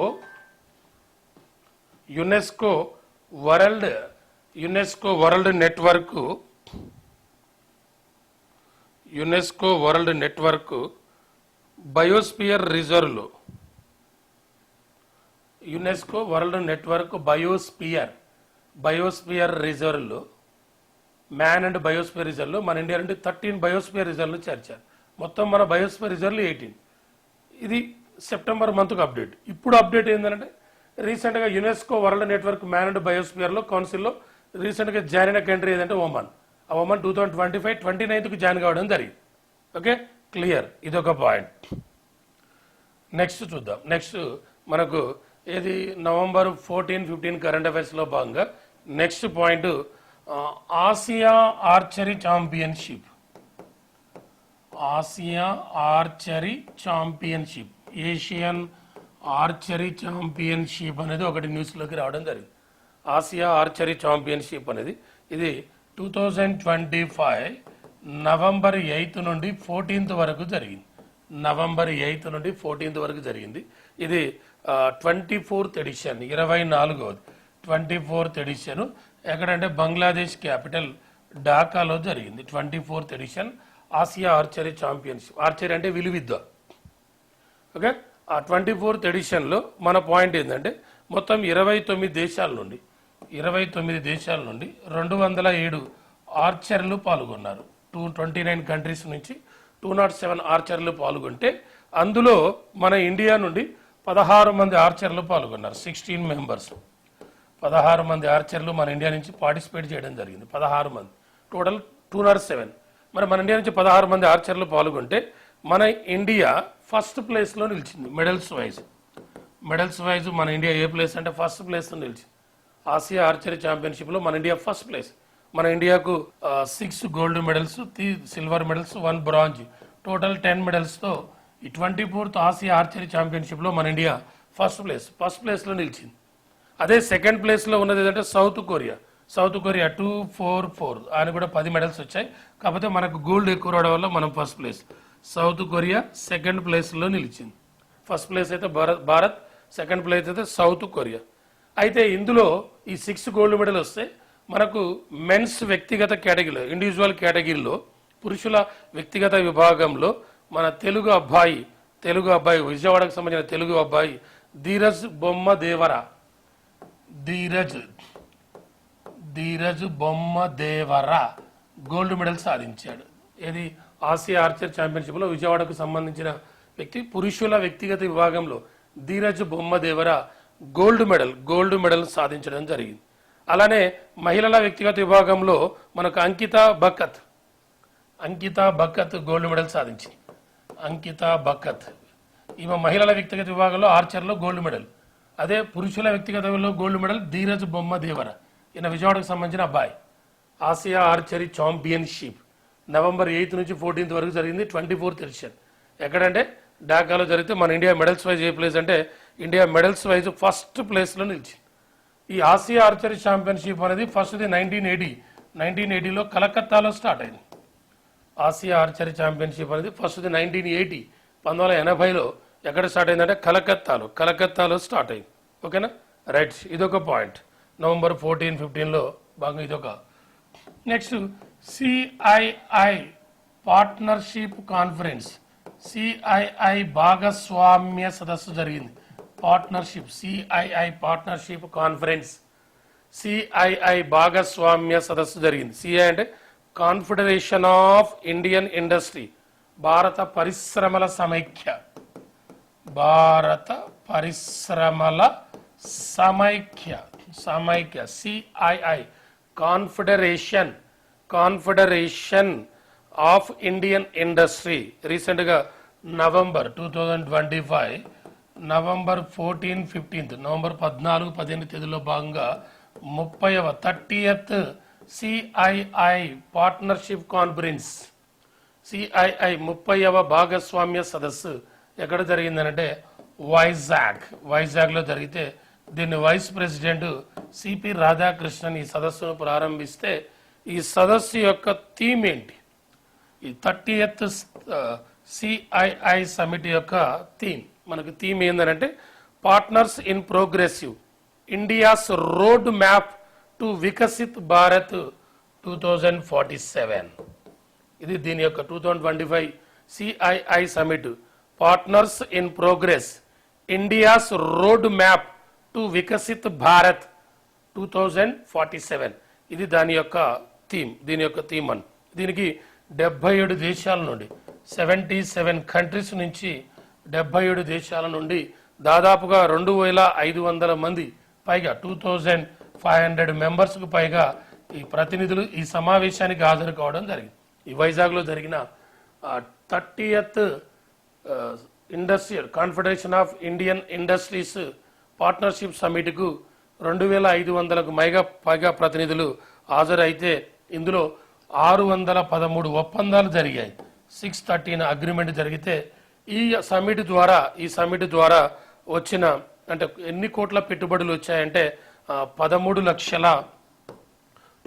వరల్డ్ నెట్వర్క్ బయోస్పియర్ రిజర్వ్లో యునెస్కో వరల్డ్ నెట్వర్క్ బయోస్పియర్ రిజర్వ్లో మ్యాన్ అండ్ బయోస్పియర్ రిజర్వ్లో మన ఇండియా నుండి 13 బయోస్పియర్ రిజర్వ్లు చేర్చారు. మొత్తం మన బయోస్పియర్ రిజర్వ్లు 18. ఇది సెప్టెంబర్ మంత్కు అప్డేట్. ఇప్పుడు అప్డేట్ ఏంటంటే రీసెంట్గా UNESCO world network man and బయోస్పియర్లో కౌన్సిల్లో రీసెంట్గా జాయిన్ అయిన కంట్రీ ఏదంటే ఒమన్. ఆ ఒమన్ 2025-29 జాయిన్ కావడం జరిగింది. Okay, clear. ఇదొక పాయింట్. నెక్స్ట్ చూద్దాం. నెక్స్ట్ మనకు ఏది నవంబర్ 14, 15 కరెంట్ అఫైర్స్లో భాగంగా next point Asia archery championship. Asian archery championship అనేది ఒకటి న్యూస్లోకి రావడం జరిగింది. ఆసియా ఆర్చరీ ఛాంపియన్షిప్ అనేది ఇది 2025 నవంబర్ 8 నుండి 14 వరకు జరిగింది. నవంబర్ 8 నుండి 14 వరకు జరిగింది. ఇది 24th ఎడిషన్, 24వ 24th ఎడిషన్. ఎక్కడంటే బంగ్లాదేశ్ క్యాపిటల్ ఢాకాలో జరిగింది. 24th edition Asia archery championship. Archery అంటే విలువిద్య. ఓకే, ఆ 24th ఎడిషన్లో మన పాయింట్ ఏంటంటే మొత్తం 29 దేశాల నుండి 207 ఆర్చర్లు పాల్గొన్నారు. 229 కంట్రీస్ నుంచి 207 ఆర్చర్లు పాల్గొంటే అందులో మన ఇండియా నుండి 16 మంది ఆర్చర్లు పాల్గొన్నారు. 16 మెంబర్స్, 16 మంది ఆర్చర్లు మన ఇండియా నుంచి పార్టిసిపేట్ చేయడం జరిగింది. 16 మంది, టోటల్ 207. మరి మన ఇండియా నుంచి 16 మంది ఆర్చర్లు పాల్గొంటే మన ఇండియా ఫస్ట్ ప్లేస్లో నిలిచింది. మెడల్స్ వైజ్ మన ఇండియా ఏ ప్లేస్ అంటే ఫస్ట్ ప్లేస్లో నిలిచింది. ఆసియా ఆర్చరీ ఛాంపియన్షిప్లో మన ఇండియా ఫస్ట్ ప్లేస్. మన ఇండియాకు 6 gold medals, 3 silver medals, 1 bronze, total 10 మెడల్స్తో ఈ 24th ఆసియా ఆర్చరీ ఛాంపియన్షిప్లో మన ఇండియా ఫస్ట్ ప్లేస్లో నిలిచింది. అదే సెకండ్ ప్లేస్లో ఉన్నది ఏంటంటే సౌత్ కొరియా 244, ఆయన కూడా 10 మెడల్స్ వచ్చాయి. కాకపోతే మనకు గోల్డ్ ఎక్కువ రావడం వల్ల మనం first place. South Korea second ప్లేస్లో నిలిచింది. ఫస్ట్ ప్లేస్ అయితే భారత్, సెకండ్ ప్లేస్ అయితే సౌత్ కొరియా. అయితే ఇందులో ఈ 6 గోల్డ్ మెడల్ వస్తే మనకు మెన్స్ వ్యక్తిగత కేటగిరీలో, ఇండివిజువల్ కేటగిరీలో, పురుషుల వ్యక్తిగత విభాగంలో మన తెలుగు అబ్బాయి విజయవాడకు సంబంధించిన తెలుగు అబ్బాయి ధీరజ్ బొమ్మదేవర గోల్డ్ మెడల్ సాధించాడు. ఏది ఆసియా ఆర్చర్ ఛాంపియన్షిప్లో విజయవాడకు సంబంధించిన వ్యక్తి పురుషుల వ్యక్తిగత విభాగంలో ధీరజ్ బొమ్మదేవర గోల్డ్ మెడల్ సాధించడం జరిగింది. అలానే మహిళల వ్యక్తిగత విభాగంలో మనకు అంకితా బక్కత్ గోల్డ్ మెడల్ సాధించింది. ఈమె మహిళల వ్యక్తిగత విభాగంలో ఆర్చర్లో గోల్డ్ మెడల్. అదే పురుషుల వ్యక్తిగత గోల్డ్ మెడల్ ధీరజ్ బొమ్మదేవర, ఈయన విజయవాడకు సంబంధించిన అబ్బాయి. ఆసియా ఆర్చరీ ఛాంపియన్షిప్ November 8 నుంచి 14 వరకు జరిగింది. 24th edition. ఎక్కడంటే ఢాకాలో జరిగితే మన ఇండియా మెడల్స్ వైజ్ ఏ ప్లేస్ అంటే ఇండియా మెడల్స్ వైజ్ ఫస్ట్ ప్లేస్లో నిలిచింది. ఈ ఆసియా ఆర్చరీ ఛాంపియన్షిప్ అనేది ఫస్ట్ది 1980లో కలకత్తాలో స్టార్ట్ అయింది. ఆసియా ఆర్చరీ ఛాంపియన్షిప్ అనేది ఫస్ట్ది 1980లో ఎక్కడ స్టార్ట్ అయిందంటే కలకత్తాలో స్టార్ట్ అయింది. ఓకేనా, రైట్. ఇదొక పాయింట్. November 14, 15లో బాగా ఇదొక. Next CII partnership conference, CII భాగస్వామ్య సదస్సు జరిగింది. సిఐఐ పార్ట్నర్షిప్ కాన్ఫరెన్స్, సిఐఐ భాగస్వామ్య సదస్సు జరిగింది. సిఐ అంటే కాన్ఫెడరేషన్ ఆఫ్ ఇండియన్ ఇండస్ట్రీ, భారత పరిశ్రమల సమైక్య, CII confederation of Indian industry. రీసెంట్గా November 2025 November 14, 15 నవంబర్ 14-15 తేదీలో భాగంగా 30th CII partnership conference, CII 30వ భాగస్వామ్య సదస్సు ఎక్కడ జరిగిందనంటే వైజాగ్లో జరిగితే దీన్ని వైస్ ప్రెసిడెంట్ సిపి రాధాకృష్ణన్ ఈ సదస్సును ప్రారంభిస్తే ఈ సదస్సు యొక్క థీమ్ ఏంటి? ఈ 30th సిఐఐ సమిట్ యొక్క మనకు థీమ్ ఏంటంటే partners in progressive India's road map to Viksit Bharat 2047. ఇది దీని యొక్క 2025 CII summit, partners in progress India's road map to Viksit Bharat 2047. ఇది దీని యొక్క థీమ్ అని. దీనికి 77 దేశాల నుండి 77 కంట్రీస్ నుంచి 77 దేశాల నుండి దాదాపుగా 2500 మంది పైగా 2500 మెంబర్స్కు పైగా ఈ ప్రతినిధులు ఈ సమావేశానికి హాజరు కావడం జరిగింది. ఈ వైజాగ్లో జరిగిన 30th industrial confederation of Indian industries partnership సమిట్కు 2500కు పైగా ప్రతినిధులు హాజరైతే ఇందులో 613 ఒప్పందాలు జరిగాయి. 613 అగ్రిమెంట్ జరిగితే ఈ సమిట్ ద్వారా వచ్చిన అంటే ఎన్ని కోట్ల పెట్టుబడులు వచ్చాయంటే 13 లక్షల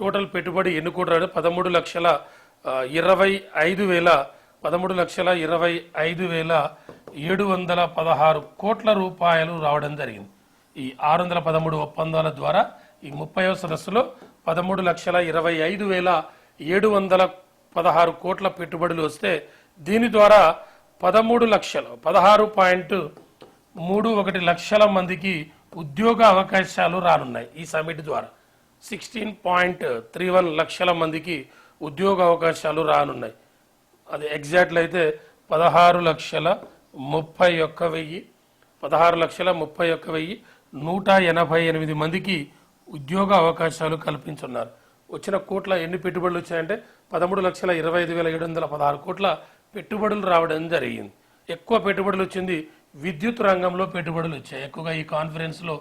టోటల్ పెట్టుబడి ఎన్ని కోట్లు అంటే 13,25,716 కోట్ల రూపాయలు రావడం జరిగింది. ఈ 613 ఒప్పందాల ద్వారా ఈ 30వ సదస్సులో 13,25,716 16 కోట్ల పెట్టుబడులు వస్తే దీని ద్వారా 16.31 లక్షల మందికి ఉద్యోగ అవకాశాలు రానున్నాయి. ఈ సమిట్ ద్వారా 16.31 లక్షల మందికి ఉద్యోగ అవకాశాలు రానున్నాయి. అది ఎగ్జాక్ట్లు అయితే 16,31,188 మందికి ఉద్యోగ అవకాశాలు కల్పించున్నారు. వచ్చిన కోట్ల ఎన్ని పెట్టుబడులు వచ్చాయంటే 13,25,716 కోట్ల పెట్టుబడులు రావడం జరిగింది. ఎక్కువ పెట్టుబడులు వచ్చింది విద్యుత్ రంగంలో పెట్టుబడులు వచ్చాయి. ఎక్కువగా ఈ కాన్ఫరెన్స్లో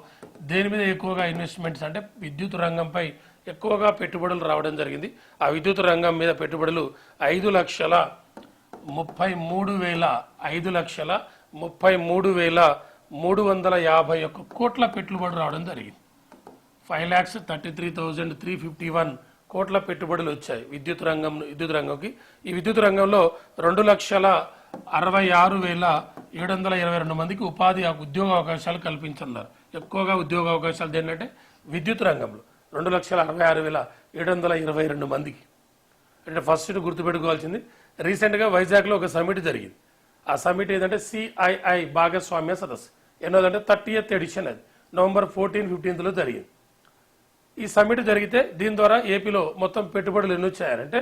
దేని మీద ఎక్కువగా ఇన్వెస్ట్మెంట్స్ అంటే విద్యుత్ రంగంపై ఎక్కువగా పెట్టుబడులు రావడం జరిగింది. ఆ విద్యుత్ రంగం మీద పెట్టుబడులు 5,33,351 కోట్ల పెట్టుబడులు రావడం జరిగింది. 5,33,351 కోట్ల పెట్టుబడులు వచ్చాయి విద్యుత్ రంగంకి. ఈ విద్యుత్ రంగంలో 2,66,722 మందికి ఉద్యోగ అవకాశాలు కల్పించున్నారు. ఎక్కువగా ఉద్యోగ అవకాశాలు ఏంటంటే విద్యుత్ రంగంలో 2,66,722 మందికి. అంటే ఫస్ట్ గుర్తుపెట్టుకోవాల్సింది, రీసెంట్గా వైజాగ్లో ఒక సమిట్ జరిగింది. ఆ సమిట్ ఏదంటే CII భాగస్వామ్య సదస్సు. ఎన్నోదంటే 30th ఎడిషన్. అది November 14-15 జరిగింది. ఈ సమిట్ జరిగితే దీని ద్వారా ఏపీలో మొత్తం పెట్టుబడులు ఎన్ని వచ్చాయంటే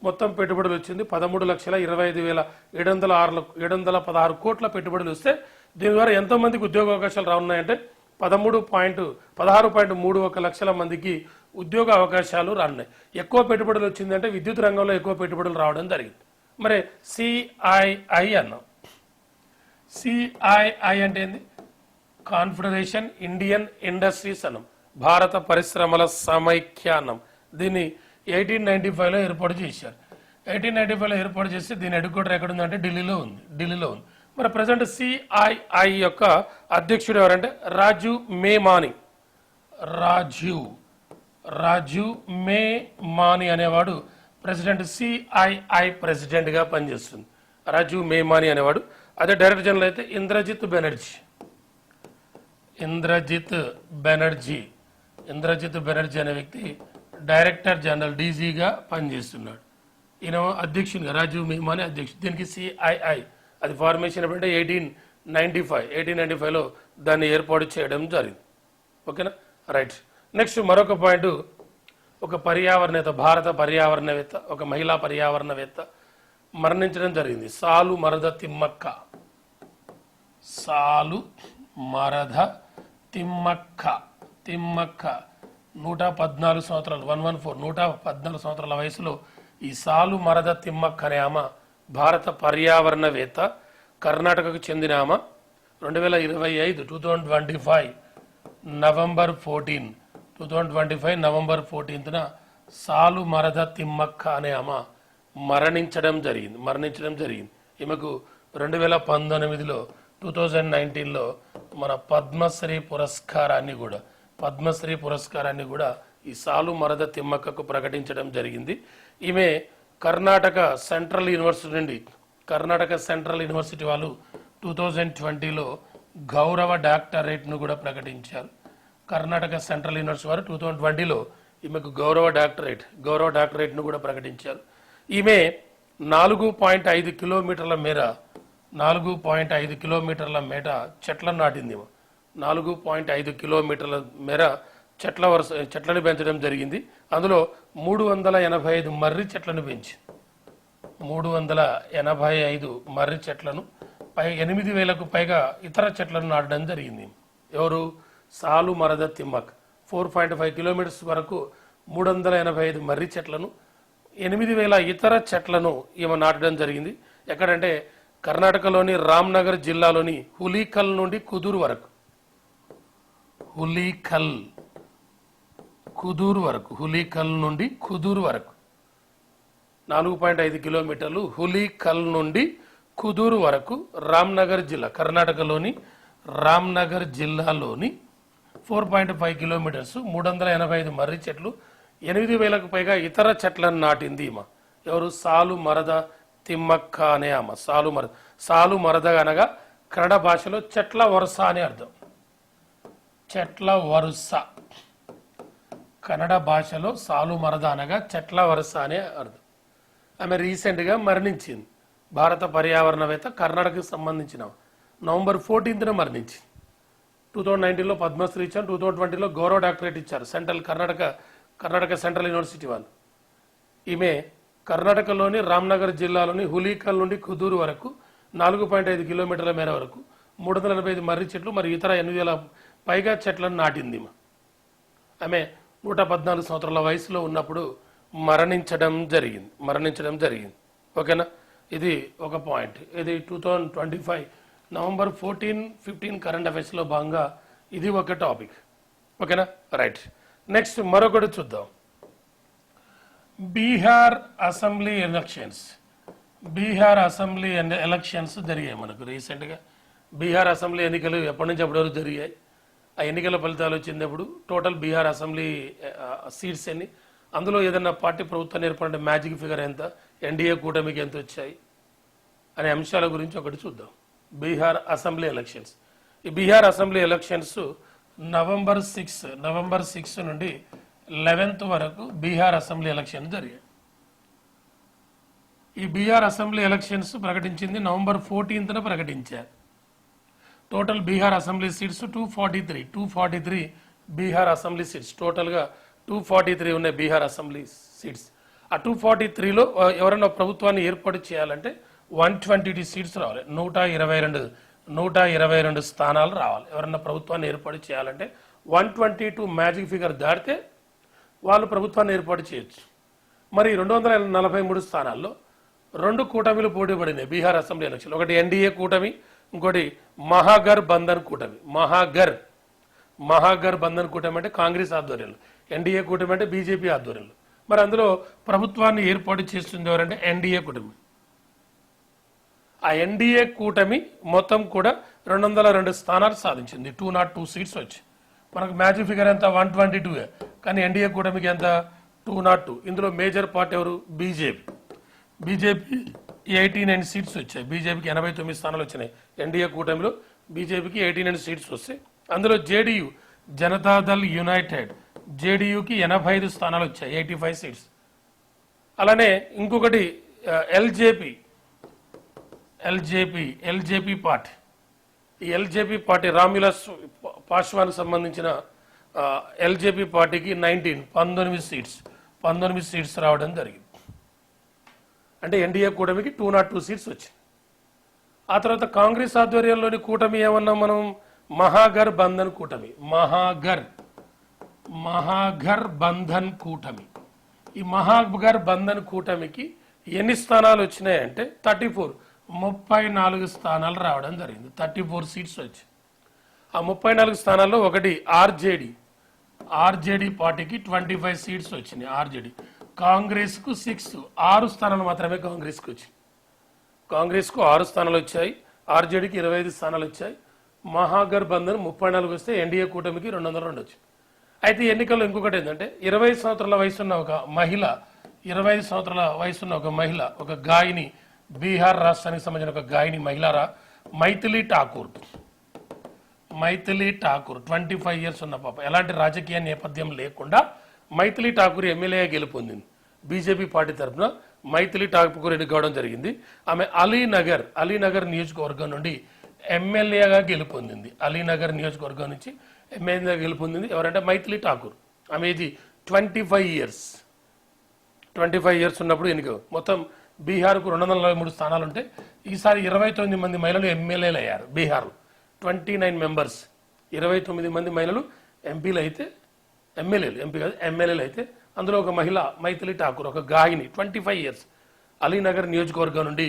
మొత్తం పెట్టుబడులు వచ్చింది 13,25,716 కోట్ల పెట్టుబడులు వస్తే దీని ద్వారా ఎంతో మందికి ఉద్యోగ అవకాశాలు రానున్నాయంటే 16.31 లక్షల మందికి ఉద్యోగ అవకాశాలు రానున్నాయి. ఎక్కువ పెట్టుబడులు వచ్చిందంటే విద్యుత్ రంగంలో ఎక్కువ పెట్టుబడులు రావడం జరిగింది. మరి CII అన్నాం. CII అంటే ఏంది? కాన్ఫెడరేషన్ ఇండియన్ ఇండస్ట్రీస్ అన్నాం. భారత పరిశ్రమల సమైక్య అన్నాం. దీన్ని 1895లో ఏర్పాటు చేశారు. 1895లో ఏర్పాటు చేస్తే దీని హెడ్ క్వార్టర్ ఎక్కడ ఉందంటే ఢిల్లీలో ఉంది. మరి ప్రజెంట్ CII యొక్క అధ్యక్షుడు ఎవరంటే రాజీవ్ మేమాని అనేవాడు ప్రెసిడెంట్ CII ప్రెసిడెంట్గా పనిచేస్తుంది. రాజీవ్ మేమాని అనేవాడు. అదే డైరెక్టర్ జనరల్ అయితే ఇంద్రజిత్ బెనర్జీ అనే వ్యక్తి డైరెక్టర్ జనరల్ DGగా పనిచేస్తున్నాడు. ఈయన అధ్యక్షునిగా రాజీవ్ మేమాని అధ్యక్షుడు. దీనికి CII అది ఫార్మేషన్ ఎప్పుడంటే 1895లో దాన్ని ఏర్పాటు చేయడం జరిగింది. ఓకేనా, రైట్. నెక్స్ట్ మరొక పాయింట్, ఒక పర్యావరణవేత్త, భారత పర్యావరణవేత్త, ఒక మహిళా పర్యావరణవేత్త మరణించడం జరిగింది. సాలు మరద తిమ్మక్క 114 సంవత్సరాలు 114 సంవత్సరాల వయసులో ఈ సాలు మరద తిమ్మక్క అనే ఆమె భారత పర్యావరణవేత్త, కర్ణాటకకు చెందిన ఆమె. 2025 నవంబర్ 14న సాలు మరద తిమ్మక్క అనే ఆమె మరణించడం జరిగింది. ఈమెకు 2019లో 2019లో మన పద్మశ్రీ పురస్కారాన్ని కూడా ఈ సాలు మరద తిమ్మక్కకు ప్రకటించడం జరిగింది. ఈమె కర్ణాటక సెంట్రల్ యూనివర్సిటీ వాళ్ళు 2020లో గౌరవ డాక్టరేట్ను కూడా ప్రకటించారు. కర్ణాటక సెంట్రల్ యూనివర్సిటీ వారు 2020లో ఈమెకు గౌరవ డాక్టరేట్ను కూడా ప్రకటించారు. ఈమె 4.5 కిలోమీటర్ల మేర చెట్లను నాటింది. 4.5 కిలోమీటర్ల మేర చెట్లను పెంచడం జరిగింది. అందులో 385 మర్రి చెట్లను పెంచి 385 మర్రి చెట్లను 8,000కు పైగా ఇతర చెట్లను నాటడం జరిగింది. ఎవరు? సాలు మరద తిమ్మక్. 4.5 కిలోమీటర్స్ వరకు 385 మర్రి చెట్లను, 8,000 ఇతర చెట్లను ఈమె నాటడం జరిగింది. ఎక్కడంటే కర్ణాటకలోని రామ్నగర్ జిల్లాలోని హులీకల్ నుండి కుదూరు వరకు 4.5 కిలోమీటర్లు హులీకల్ నుండి కుదూరు వరకు రామ్నగర్ జిల్లా, కర్ణాటకలోని రామ్నగర్ జిల్లాలోని 4.5 కిలోమీటర్స్ 385 మర్రి చెట్లు, 8,000కు పైగా ఇతర చెట్లను నాటింది ఈమె. ఎవరు? సాలు మరద తిమ్మక్క అనే ఆమె. సాలు మరద అనగా కన్నడ భాషలో చెట్ల వరుస అని అర్థం. కన్నడ భాషలో సాలు మరద అనగా చెట్ల వరుస అనే అర్థం. ఆమె రీసెంట్గా మరణించింది. భారత పర్యావరణవేత్త, కర్ణాటకకు సంబంధించిన నవంబర్ 14న మరణించింది. 2019లో పద్మశ్రీ ఇచ్చారు, 2020లో గౌరవ డాక్టరేట్ ఇచ్చారు కర్ణాటక సెంట్రల్ యూనివర్సిటీ వాళ్ళు. ఈమె కర్ణాటకలోని రామ్నగర్ జిల్లాలోని హులీకల్ నుండి కుదూరు వరకు 4.5 కిలోమీటర్ల మేర వరకు 385 మర్రి చెట్లు మరియు ఇతర 8,000 పైగా చెట్లను నాటింది. ఆమె 114 సంవత్సరాల వయసులో ఉన్నప్పుడు మరణించడం జరిగింది. ఓకేనా, ఇది ఒక పాయింట్. ఇది 2025 నవంబర్ 14-15 కరెంట్ అఫైర్స్లో భాగంగా ఇది ఒక టాపిక్. ఓకేనా, రైట్. నెక్స్ట్ మరొకటి చూద్దాం. బీహార్ అసెంబ్లీ ఎలక్షన్స్ జరిగాయి మనకు రీసెంట్గా. బీహార్ అసెంబ్లీ ఎన్నికలు ఎప్పటి నుంచి ఎప్పటి వరకు జరిగాయి, ఆ ఎన్నికల ఫలితాలు వచ్చినప్పుడు టోటల్ బీహార్ అసెంబ్లీ సీట్స్ ఎన్ని, అందులో ఏదైనా పార్టీ ప్రభుత్వాన్ని ఏర్పడే మ్యాజిక్ ఫిగర్ ఎంత, ఎన్డీఏ కూటమికి ఎంత వచ్చాయి అనే అంశాల గురించి ఒకటి చూద్దాం. Bihar assembly elections. ఈ బీహార్ అసెంబ్లీ ఎలక్షన్స్ నవంబర్ 6 నుండి 11th వరకు బీహార్ అసెంబ్లీ ఎలక్షన్స్ జరిగాయి. ఈ బీహార్ అసెంబ్లీ ఎలక్షన్స్ ప్రకటించింది నవంబర్ 14న ప్రకటించారు. Total Bihar assembly seats 243 Bihar assembly seats, టోటల్గా 243 ఉన్నాయి బీహార్ అసెంబ్లీ సీట్స్. ఆ 243లో ఎవరైనా ప్రభుత్వాన్ని ఏర్పాటు చేయాలంటే 122 సీట్స్ రావాలి, 122 స్థానాలు రావాలి. ఎవరైనా ప్రభుత్వాన్ని ఏర్పాటు చేయాలంటే 122 మ్యాజిక్ ఫిగర్ దాటితే వాళ్ళు ప్రభుత్వాన్ని ఏర్పాటు చేయొచ్చు. మరి 243 స్థానాల్లో 2 కూటమిలు పోటీ పడినాయి బీహార్ అసెంబ్లీ ఎలక్షన్. ఒకటి ఎన్డీఏ కూటమి, ఇంకోటి మహాగర్ బంధన్ కూటమి. మహాగర్ బంధన్ కూటమి అంటే కాంగ్రెస్ ఆధ్వర్యంలో, ఎన్డీఏ కూటమి అంటే బీజేపీ ఆధ్వర్యంలో. మరి అందులో ప్రభుత్వాన్ని ఏర్పాటు చేస్తుంది ఎవరంటే ఎన్డీఏ కూటమి. ఆ ఎన్డీఏ కూటమి మొత్తం కూడా 202 స్థానాలు సాధించింది, 202 సీట్స్ వచ్చి. మనకు మ్యాజిక్ ఫిగర్ ఎంత 122, కానీ ఎన్డీఏ కూటమికి ఎంత 202. ఇందులో మేజర్ పార్టీ ఎవరు, బీజేపీ 89 సీట్స్ వచ్చాయి. బీజేపీకి 89 స్థానాలు వచ్చినాయి. ఎన్డీఏ కూటమిలో బీజేపీకి 89 సీట్స్ వస్తాయి. అందులో జేడీయూ, జనతాదళ్ యునైటెడ్, జేడీయూకి 85 స్థానాలు వచ్చాయి, 85 సీట్స్. అలానే ఇంకొకటి ఎల్జేపీ పార్టీ. ఈ ఎల్జేపీ పార్టీ రామ్విలాస్ పాస్వాన్ సంబంధించిన ఎల్జేపీ పార్టీకి 19 సీట్స్ రావడం జరిగింది. అంటే ఎన్డీఏ కూటమికి 202 సీట్స్ వచ్చింది. ఆ తర్వాత కాంగ్రెస్ ఆధ్వర్యంలోని కూటమి ఏమన్నా మనం, మహాగర్ బంధన్ కూటమి. మహాగర్ బంధన్ కూటమి. ఈ మహాగర్ బంధన్ కూటమికి ఎన్ని స్థానాలు వచ్చినాయంటే 34 స్థానాలు రావడం జరిగింది. 34 సీట్స్ వచ్చి ఆ 34 స్థానాల్లో ఒకటి ఆర్జేడీ పార్టీకి 25 సీట్స్ వచ్చినాయి. ఆర్జేడీ కాంగ్రెస్కు 6 స్థానాలు మాత్రమే కాంగ్రెస్కి వచ్చింది. కాంగ్రెస్కు 6 స్థానాలు వచ్చాయి, ఆర్జేడీకి 25 స్థానాలు వచ్చాయి. మహాగర్ బంధన్ 34 వస్తే ఎన్డీఏ కూటమికి 202 వచ్చింది. అయితే ఎన్నికల్లో ఇంకొకటి ఏంటంటే 25 సంవత్సరాల వయసున్న ఒక మహిళ, ఒక గాయని, బీహార్ రాష్ట్రానికి సంబంధించిన ఒక గాయని మహిళారా, మైథిలి ఠాకూర్ 25 ఇయర్స్ ఉన్న పాప, ఎలాంటి రాజకీయ నేపథ్యం లేకుండా మైథిలి ఠాకూర్ ఎమ్మెల్యేగా గెలుపొందింది. బీజేపీ పార్టీ తరఫున మైథిలి ఠాకూర్ ఎన్నికవడం జరిగింది. ఆమె అలీనగర్ నియోజకవర్గం నుండి ఎమ్మెల్యేగా గెలుపొందింది. అలీనగర్ నియోజకవర్గం నుంచి ఎమ్మెల్యేగా గెలుపొందింది. ఎవరంటే మైథిలి ఠాకూర్. ఆమె ఏది 25 ఇయర్స్ ఉన్నప్పుడు ఎన్నిక. మొత్తం బీహార్కు 243 స్థానాలు ఉంటే ఈసారి 29 మంది మహిళలు ఎమ్మెల్యేలు అయ్యారు. బీహార్లో 29 మెంబర్స్, 29 మంది మహిళలు ఎంపీలు అయితే, ఎమ్మెల్యేలు అయితే అందులో ఒక మహిళ మైథిలి ఠాకూర్, ఒక గాయని, 25 ఇయర్స్, అలీనగర్ నియోజకవర్గం నుండి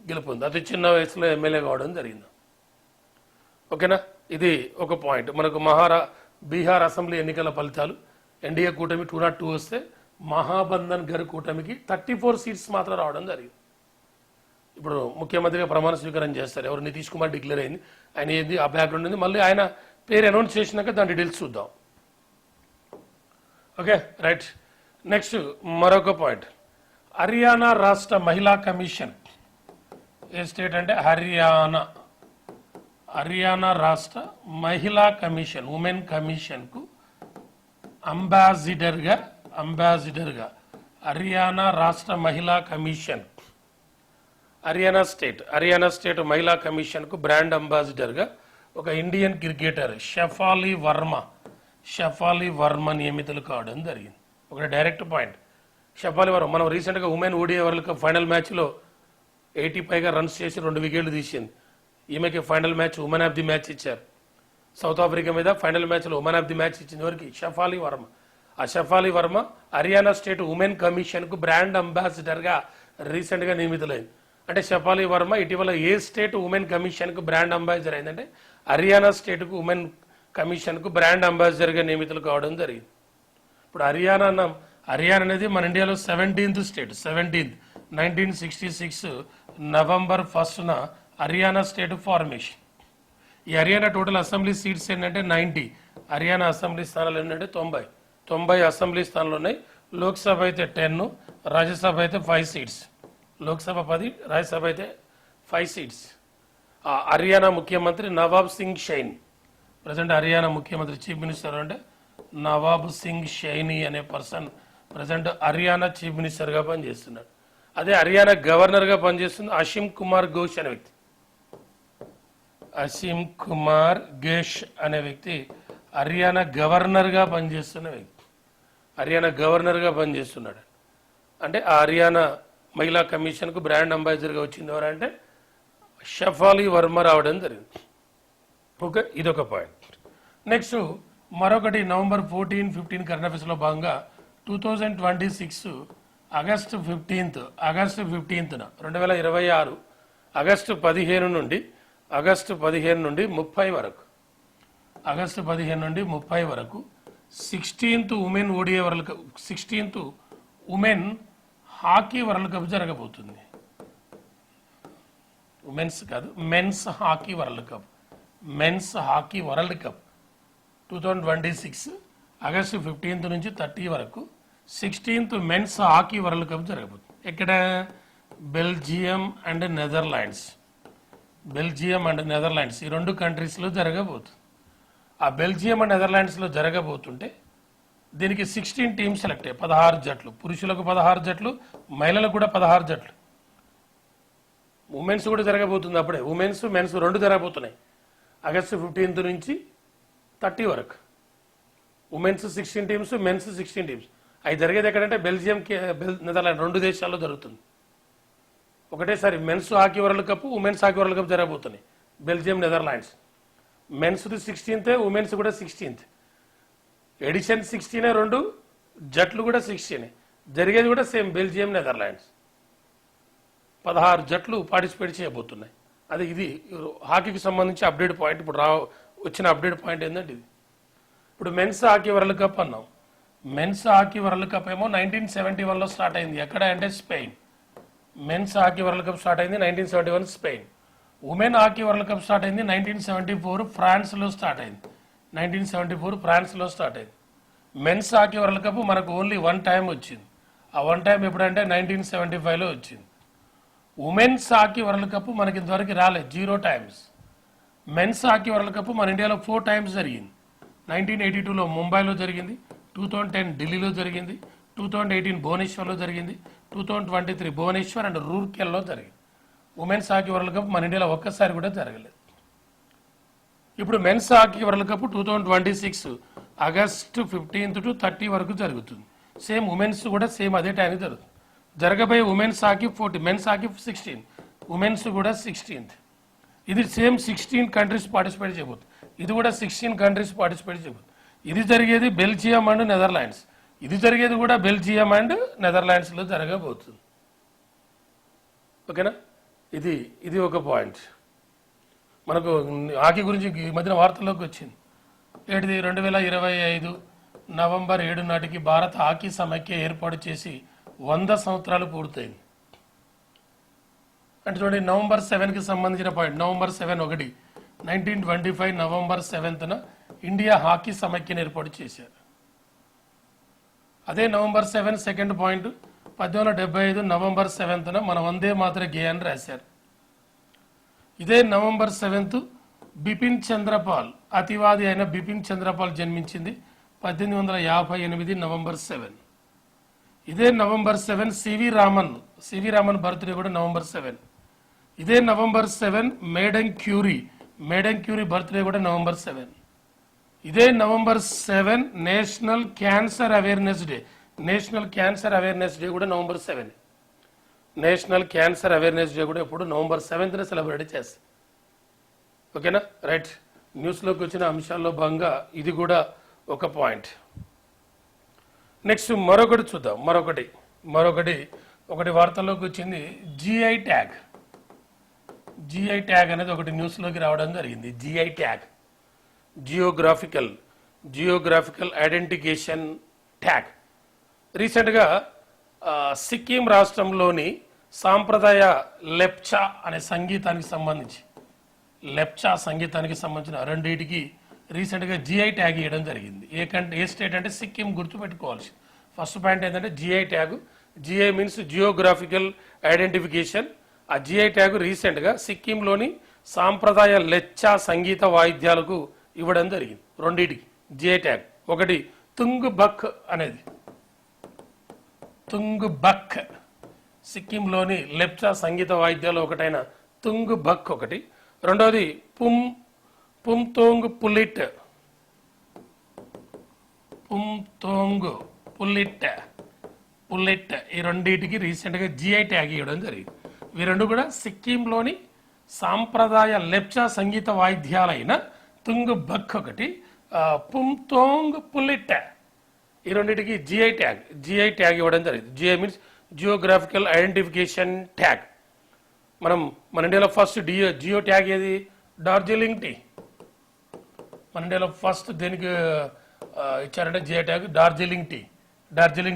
గెలుపొంది. అతి చిన్న వయసులో ఎమ్మెల్యే కావడం జరిగింది. ఓకేనా, ఇది ఒక పాయింట్. మనకు బీహార్ అసెంబ్లీ ఎన్నికల ఫలితాలు. ఎన్డీఏ కూటమి 202 వస్తే మహాబంధన్ గర్ కూటమికి 34 సీట్స్ మాత్రం రావడం జరిగింది. ఇప్పుడు ముఖ్యమంత్రిగా ప్రమాణ స్వీకారం చేస్తారు ఎవరు, నితీష్ కుమార్ డిక్లేర్ అయింది. ఆయన ఏంది ఆ బ్యాక్గ్రౌండ్ ఉంది. మళ్ళీ ఆయన పేరు అనౌన్స్ చేసినాక దాని డీటెయిల్స్ చూద్దాం. Okay, right. నెక్స్ట్ మరొక పాయింట్, హర్యానా రాష్ట్ర మహిళా కమిషన్. ఏ స్టేట్ అంటే హర్యానా రాష్ట్ర మహిళా కమిషన్, ఉమెన్ కమిషన్కు అంబాసిడర్గా హర్యానా రాష్ట్ర మహిళా కమిషన్, హర్యానా స్టేట్ మహిళా కమిషన్కు బ్రాండ్ అంబాసిడర్గా ఒక ఇండియన్ క్రికెటర్ షఫాలి వర్మ నియమితులు కావడం జరిగింది. ఒక డైరెక్ట్ పాయింట్. షఫాలి వర్మ మనం రీసెంట్గా women ODI world cup final మ్యాచ్లో 80 పైగా రన్స్ చేసి 2 వికెట్లు తీసింది. ఈమెకి final match women of the match ఇచ్చారు. సౌత్ ఆఫ్రికా మీద ఫైనల్ మ్యాచ్లో ఉమెన్ ఆఫ్ ది మ్యాచ్ ఇచ్చింది వరకు షఫాలి వర్మ. ఆ షఫాలి వర్మ హర్యానా స్టేట్ ఉమెన్ కమిషన్కు బ్రాండ్ అంబాసిడర్గా రీసెంట్గా నియమితులైంది. అంటే షఫాలి వర్మ ఇటీవల ఏ స్టేట్ ఉమెన్ కమిషన్కు బ్రాండ్ అంబాసిడర్ అయిందంటే హర్యానా స్టేట్కు ఉమెన్ కమిషన్కు బ్రాండ్ అంబాసిడర్గా నియమితులు కావడం జరిగింది. ఇప్పుడు హర్యానా అనేది మన ఇండియాలో 17th స్టేట్. 1966 నవంబర్ 1న హర్యానా స్టేట్ ఫార్మేషన్. ఈ హర్యానా టోటల్ అసెంబ్లీ సీట్స్ ఏంటంటే 90. హర్యానా అసెంబ్లీ స్థానాలు ఏంటంటే 90 అసెంబ్లీ స్థానాలు ఉన్నాయి. లోక్సభ అయితే 10, రాజ్యసభ అయితే 5 సీట్స్. లోక్సభ 10, రాజ్యసభ అయితే 5 సీట్స్. హర్యానా ముఖ్యమంత్రి నవాబ్ సింగ్ షైన్. ప్రజెంట్ హర్యానా ముఖ్యమంత్రి చీఫ్ మినిస్టర్ అంటే నవాబ్ సింగ్ షైని అనే పర్సన్ ప్రజెంట్ హర్యానా చీఫ్ మినిస్టర్గా పనిచేస్తున్నాడు. అదే హర్యానా గవర్నర్గా పనిచేస్తుంది అసీం కుమార్ ఘోష్ అనే వ్యక్తి. అసీం కుమార్ ఘోష్ అనే వ్యక్తి హర్యానా గవర్నర్గా పనిచేస్తున్న వ్యక్తి. హర్యానా గవర్నర్గా పనిచేస్తున్నాడు. అంటే ఆ హర్యానా మహిళా కమిషన్కు బ్రాండ్ అంబాసిడర్గా వచ్చింది ఎవరంటే షఫాలి వర్మ రావడం జరిగింది. ఓకే, ఇదొక పాయింట్. నెక్స్ట్ మరొకటి నవంబర్ 14, 15 కరెంట్ అఫైర్స్లో భాగంగా 2026 ఆగస్టు 15న 2026 ఆగస్టు 15 నుండి 30 వరకు 16th women ODI world cup 16th women hockey world cup జరగబోతుంది. ఉమెన్స్ కాదు, men's hockey world cup 2026 August 15 నుంచి 30 వరకు 16th men's hockey world cup జరగబోతుంది. ఇక్కడ బెల్జియం అండ్ నెదర్లాండ్స్ ఈ 2 కంట్రీస్లో జరగబోతుంది. ఆ బెల్జియం అండ్ నెదర్లాండ్స్లో జరగబోతుంటే దీనికి 16 టీమ్స్ సెలెక్ట్ అయ్యాయి. 16 జట్లు, పురుషులకు 16 జట్లు, మహిళలకు కూడా 16 జట్లు. ఉమెన్స్ కూడా జరగబోతుంది. అప్పుడే ఉమెన్స్ మెన్స్ 2 జరగబోతున్నాయి ఆగస్టు 15 నుంచి 30 వరకు. Women's 16 teams, men's 16 teams. అవి జరిగేది ఎక్కడంటే బెల్జియం, నెదర్లాండ్ 2 దేశాల్లో జరుగుతుంది. ఒకటేసారి men's hockey world cup, women's hockey world cup జరగబోతున్నాయి బెల్జియం, నెదర్లాండ్స్. మెన్స్ది 16th, ఉమెన్స్ కూడా 16th. ఎడిషన్ 16, 2 జట్లు కూడా 16. జరిగేది కూడా సేమ్ బెల్జియం, నెదర్లాండ్స్. 16 జట్లు పార్టిసిపేట్ చేయబోతున్నాయి. అది ఇది హాకీకి సంబంధించి అప్డేట్ పాయింట్. ఇప్పుడు వచ్చిన అప్డేట్ పాయింట్ ఏంటంటే ఇది. ఇప్పుడు మెన్స్ హాకీ వరల్డ్ కప్ అన్నాం. మెన్స్ హాకీ వరల్డ్ కప్ ఏమో 1971లో స్టార్ట్ అయింది. ఎక్కడ అంటే Spain. Men's hockey world cup start అయింది 1971 Spain. Women hockey world cup start అయింది 1974 ఫ్రాన్స్లో స్టార్ట్ అయింది. మెన్స్ హాకీ వరల్డ్ కప్ మనకు ఓన్లీ 1 టైం వచ్చింది. ఆ 1 టైం ఎప్పుడంటే 1975లో వచ్చింది. ఉమెన్స్ హాకీ వరల్డ్ కప్ మనకి ఇంతవరకు రాలేదు, 0 times. Men's hockey world cup మన ఇండియాలో 4 టైమ్స్ జరిగింది. 1982లో ముంబైలో జరిగింది, 2010 ఢిల్లీలో జరిగింది, 2018 భువనేశ్వర్లో జరిగింది, 2023 భువనేశ్వర్ అండ్ రూర్కెల్లో జరిగింది. ఉమెన్స్ హాకీ వరల్డ్ కప్ మన ఇండియాలో ఒక్కసారి కూడా జరగలేదు. ఇప్పుడు men's hockey world cup 2026 August 15 to 30 వరకు జరుగుతుంది. సేమ్ ఉమెన్స్ కూడా సేమ్ అదే టైంకి జరుగుతుంది. జరగబోయే women's hockey 40, men's hockey 16, women's కూడా 16th. ఇది సేమ్ 16 కంట్రీస్ పార్టిసిపేట్ చేయబోతుంది. ఇది కూడా 16 కంట్రీస్ పార్టిసిపేట్ చేయబోతుంది. ఇది జరిగేది బెల్జియం అండ్ నెదర్లాండ్స్. ఇది జరిగేది కూడా బెల్జియం అండ్ నెదర్లాండ్స్లో జరగబోతుంది. ఓకేనా? ఇది ఒక పాయింట్. మనకు హాకీ గురించి ఈ మధ్యన వార్తల్లోకి వచ్చింది. 2025 నవంబర్ 7 నాటికి భారత హాకీ సమైక్య ఏర్పాటు చేసి 100 సంవత్సరాలు పూర్తయింది. అంటే చూడండి, నవంబర్ 7కి సంబంధించిన పాయింట్. నవంబర్ 7 ఒకటి 1925 నవంబర్ 7న ఇండియా హాకీ సమైక్యను ఏర్పాటు చేశారు. అదే నవంబర్ 7 సెకండ్ పాయింట్ 1875 నవంబర్ 7న మన వందే మాతర గేయాన్ని రాశారు. ఇదే నవంబర్ 7 బిపిన్ చంద్రపాల్, అతివాది అయిన బిపిన్ చంద్రపాల్ జన్మించింది 1858 నవంబర్ 7. ఇదే నవంబర్ 7 సివి రామన్ బర్త్డే కూడా నవంబర్ 7. ఇదే నవంబర్ 7 మేడన్ క్యూరీ బర్త్డే కూడా నవంబర్ 7. ఇదే November 7 national cancer awareness day కూడా November 7. National cancer awareness day కూడా ఇప్పుడు నవంబర్ 7న సెలబ్రేట్ చేస్తాం. ఓకేనా, రైట్. న్యూస్లోకి వచ్చిన అంశాల్లో భాగంగా ఇది కూడా ఒక పాయింట్. నెక్స్ట్ మరొకటి చూద్దాం. ఒకటి వార్తల్లోకి వచ్చింది. జిఐ ట్యాగ్ అనేది ఒకటి న్యూస్లోకి రావడం జరిగింది. GI tag, geographical identification tag. రీసెంట్గా సిక్కిం రాష్ట్రంలోని సాంప్రదాయ లెప్చా అనే సంగీతానికి సంబంధించిన రెండింటికి రీసెంట్గా జిఐ ట్యాగ్ ఇవ్వడం జరిగింది. ఏ స్టేట్ అంటే సిక్కిం, గుర్తుపెట్టుకోవాల్సి. ఫస్ట్ పాయింట్ ఏంటంటే GI tag. GI means geographical identification. ఆ జిఐ ట్యాగ్ రీసెంట్గా సిక్కింలోని సాంప్రదాయ లెచ్చా సంగీత వాయిద్యాలకు ఇవ్వడం జరిగింది. రెండింటికి జిఐ ట్యాగ్. ఒకటి తుంగ్ బక్, సిక్కింలోని లెప్చా సంగీత వాయిద్యాలు ఒకటైన తుంగ్ బక్ ఒకటి. రెండవది పుమ్తోంగ్ పుల్లిట్. ఈ రెండింటికి రీసెంట్గా జిఐ ట్యాగ్ ఇవ్వడం జరిగింది. ఇవి రెండు కూడా సిక్కింలోని సాంప్రదాయ లెప్చా సంగీత వాయిద్యాలైన తుంగ్ బక్ ఒకటి, పుమ్తోంగ్ పుల్లిట్, ఈ రెండింటికి జిఐ ట్యాగ్ ఇవ్వడం జరిగింది. GI means geographical identification tag. మన ఇండియాలో ఫస్ట్ జియో ట్యాగ్ ఏది? డార్జిలింగ్ టీ. మన ఇండియాలో ఫస్ట్ దేనికి ఇచ్చారంటే జిఐ ట్యాగ్ డార్జిలింగ్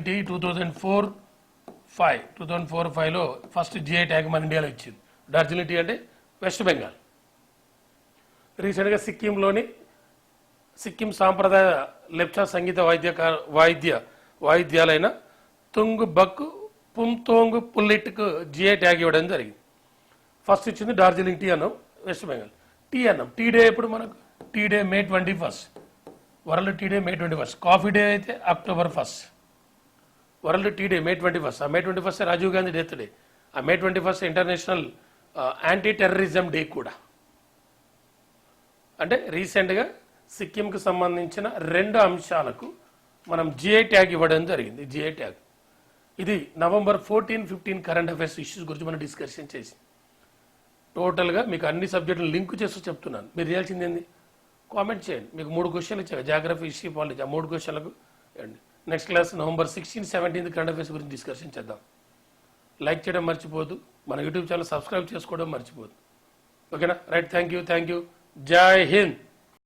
టీ 2004-5లో ఫస్ట్ జిఐ ట్యాగ్ మన ఇండియాలో ఇచ్చింది. డార్జిలింగ్ టీ అంటే వెస్ట్ బెంగాల్. రీసెంట్గా సిక్కిం సాంప్రదాయ లెప్చా సంగీత వాయిద్యాలైన తుంగ్ బక్, పుమ్తోంగ్ పుల్లిట్కు జిఐ ట్యాగ్ ఇవ్వడం జరిగింది. ఫస్ట్ ఇచ్చింది డార్జిలింగ్ టీ అన్నాం, వెస్ట్ బెంగాల్. టీ అన్నాం. టీ డే ఎప్పుడు మనకు? Tea day May 21. World tea day May 21. Coffee day అయితే October 1. World tea day May 21. ఆ May 21 Rajiv Gandhi death day. ఆ May 21 international anti terrorism day కూడా. అంటే రీసెంట్గా సిక్కింకి సంబంధించిన రెండు అంశాలకు మనం జిఐ ట్యాగ్ ఇవ్వడం జరిగింది. జిఐ ట్యాగ్ ఇది నవంబర్ 14-15 కరెంట్ అఫైర్స్ ఇష్యూస్ గురించి మనం డిస్కషన్ చేసి టోటల్గా మీకు అన్ని సబ్జెక్టులు లింక్ చేస్తూ చెప్తున్నాను. మీరు చేయాల్సింది ఏంది? కామెంట్ చేయండి. మీకు 3 క్వశ్చన్లు ఇచ్చారు, జాగ్రఫీ, హిస్టరీ, పాలిటీ. ఆ 3 క్వశ్చన్లకు next class November 16-17 current affairs గురించి డిస్కషన్ చేద్దాం. లైక్ చేయడం మర్చిపోదు, మన యూట్యూబ్ ఛానల్ సబ్స్క్రైబ్ చేసుకోవడం మర్చిపోదు. ఓకేనా, రైట్. Thank you. జై హింద్.